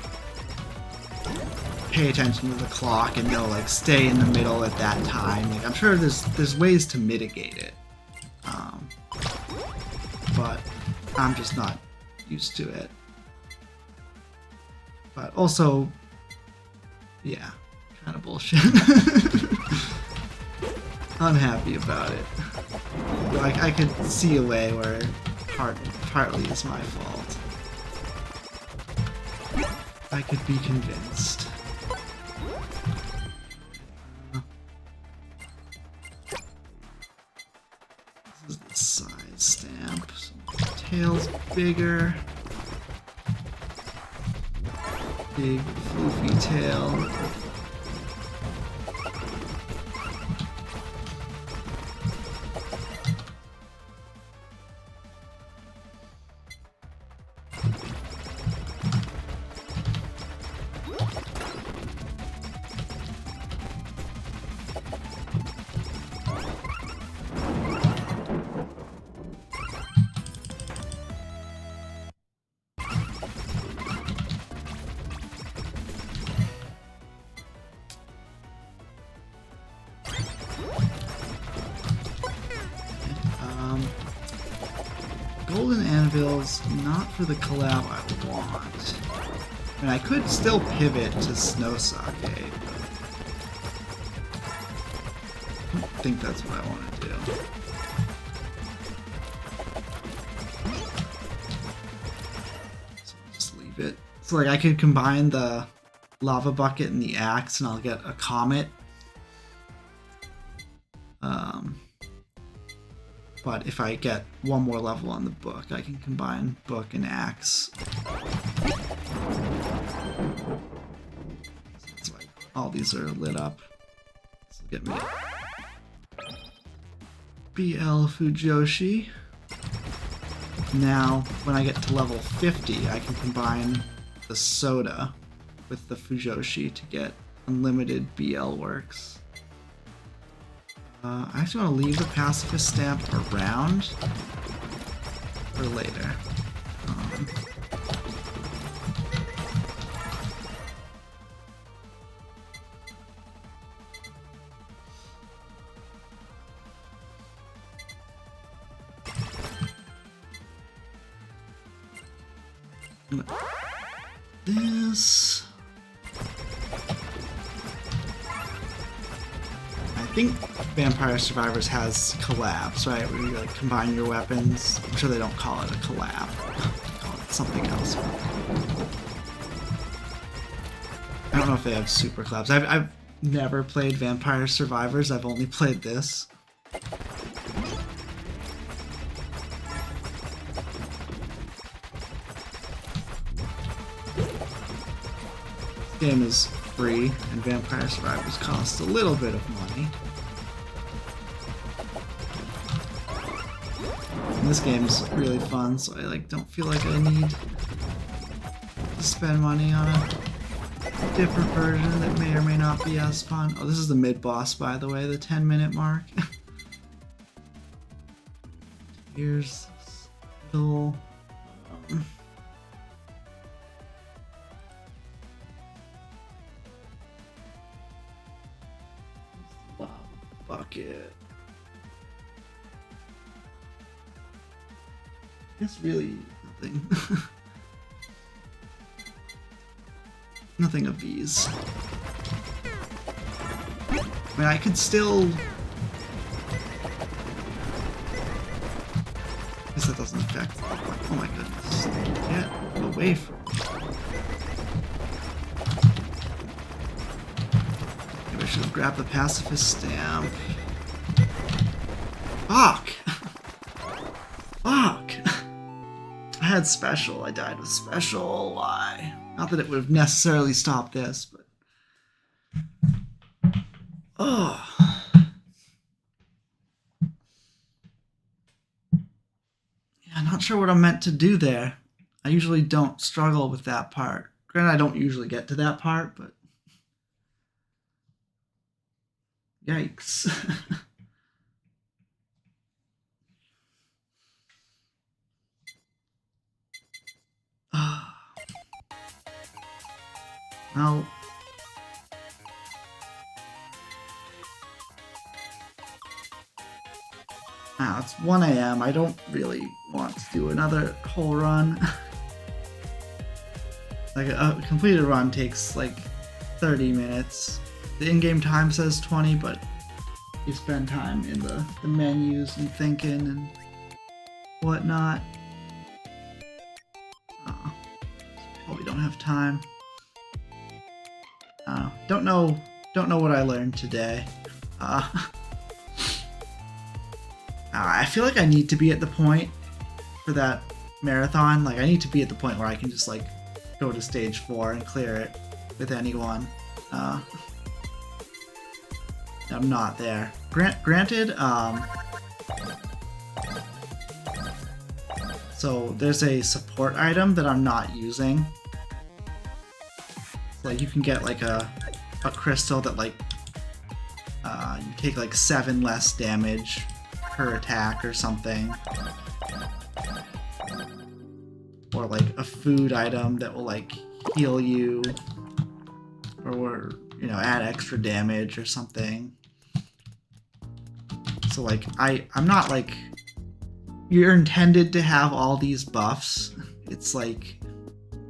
pay attention to the clock and know, like, stay in the middle at that time. Like, I'm sure there's ways to mitigate it. But I'm just not used to it. But also, yeah, kind of bullshit. Unhappy about it. Like, I could see a way where partly is my fault. I could be convinced. This is the size stamp. So the tail's bigger. Big floofy tail. Golden Anvil's not for the collab I want. I mean, I could still pivot to Snow Sake, but I don't think that's what I want to do. So I'll just leave it. So like I could combine the lava bucket and the axe and I'll get a comet. But if I get one more level on the book, I can combine book and axe. That's why all these are lit up. This will get me BL Fujoshi. Now, when I get to level 50, I can combine the soda with the Fujoshi to get unlimited BL works. I actually want to leave the pacifist stamp around for later. This. I think Vampire Survivors has collabs, right? Where you like combine your weapons. I'm sure they don't call it a collab. They call it something else. I don't know if they have super collabs. I've never played Vampire Survivors. I've only played this. This game is free, and Vampire Survivors costs a little bit of money. And this game's really fun, so I like don't feel like I need to spend money on a different version that may or may not be as fun. Oh, this is the mid-boss, by the way, the 10-minute mark. Here's little... bucket. It's really nothing. Nothing of these. I mean, I could still... I guess that doesn't affect... Oh my goodness. Get away from me. Maybe I should have grabbed the pacifist stamp. Fuck! Fuck! I had special. I died with special. Why? Not that it would have necessarily stopped this, but... Oh. Yeah, I'm not sure what I'm meant to do there. I usually don't struggle with that part. Granted, I don't usually get to that part, but... Yikes. Well... Now it's 1 AM. I don't really want to do another whole run. Like a completed run takes like 30 minutes. The in-game time says 20, but you spend time in the menus and thinking and whatnot. Probably don't have time. Don't know what I learned today. I feel like I need to be at the point for that marathon. Like I need to be at the point where I can just like go to stage 4 and clear it with anyone. I'm not there. Granted, so there's a support item that I'm not using. Like you can get like a crystal that like you take like 7 less damage per attack or something, or like a food item that will like heal you, or you know, add extra damage or something. So like I'm not like, you're intended to have all these buffs. It's like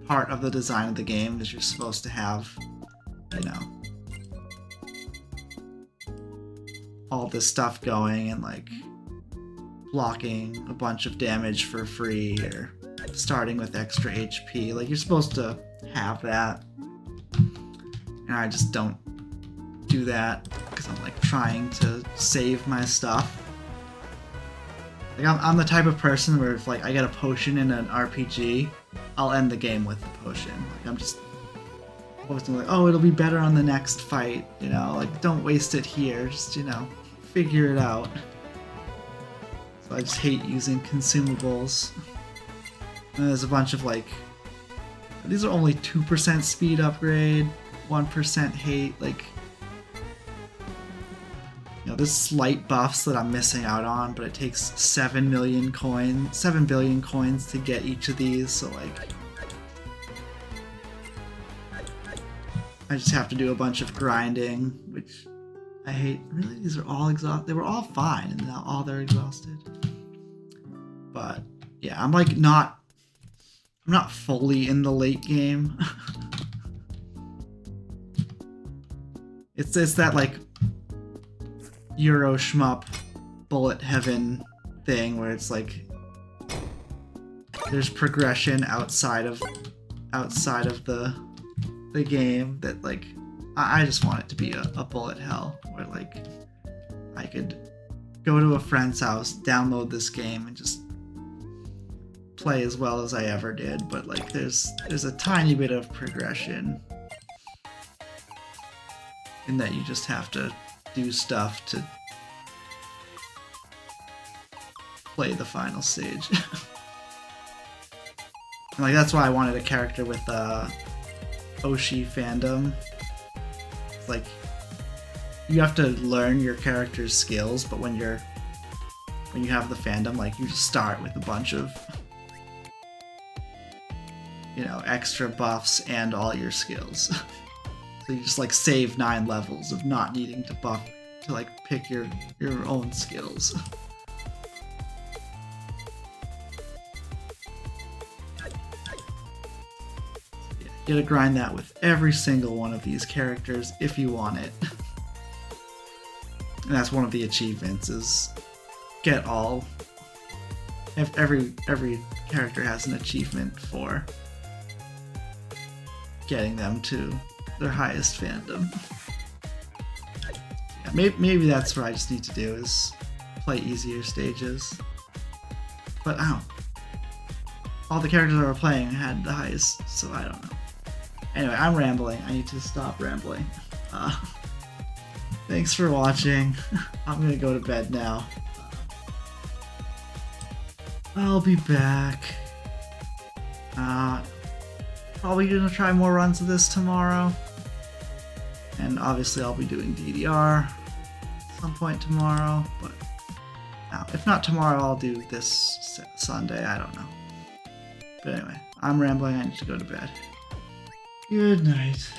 part of the design of the game is you're supposed to have, you know, all this stuff going and like blocking a bunch of damage for free or starting with extra HP. Like you're supposed to have that, and I just don't do that because I'm like trying to save my stuff. Like I'm the type of person where if like I get a potion in an RPG, I'll end the game with the potion. Like I'm just posting like, oh, it'll be better on the next fight, you know, like don't waste it here, just, you know, figure it out. So I just hate using consumables. And there's a bunch of like, these are only 2% speed upgrade, 1% hate, like, you know, there's slight buffs that I'm missing out on, but it takes 7 billion coins to get each of these, so like, I just have to do a bunch of grinding, which I hate. Really, these are all exhausted. They were all fine, and now all they're exhausted. But yeah, I'm I'm not fully in the late game. It's that like Euro shmup bullet heaven thing where it's like there's progression outside of the game that like I just want it to be a bullet hell where like I could go to a friend's house, download this game, and just play as well as I ever did, but like there's a tiny bit of progression in that you just have to do stuff to play the final stage. And like that's why I wanted a character with Oshi fandom. It's like you have to learn your character's skills, but when you have the fandom, like you just start with a bunch of, you know, extra buffs and all your skills. So you just like save 9 levels of not needing to buff to like pick your own skills. You gotta grind that with every single one of these characters if you want it. And that's one of the achievements, is get all. Every character has an achievement for getting them to their highest fandom. Yeah, maybe that's what I just need to do, is play easier stages. But all the characters I were playing had the highest, so I don't know. Anyway, I'm rambling. I need to stop rambling. Thanks for watching. I'm gonna go to bed now. I'll be back. Probably gonna try more runs of this tomorrow. And obviously I'll be doing DDR at some point tomorrow, but if not tomorrow, I'll do this Sunday. I don't know. But anyway, I'm rambling. I need to go to bed. Good night.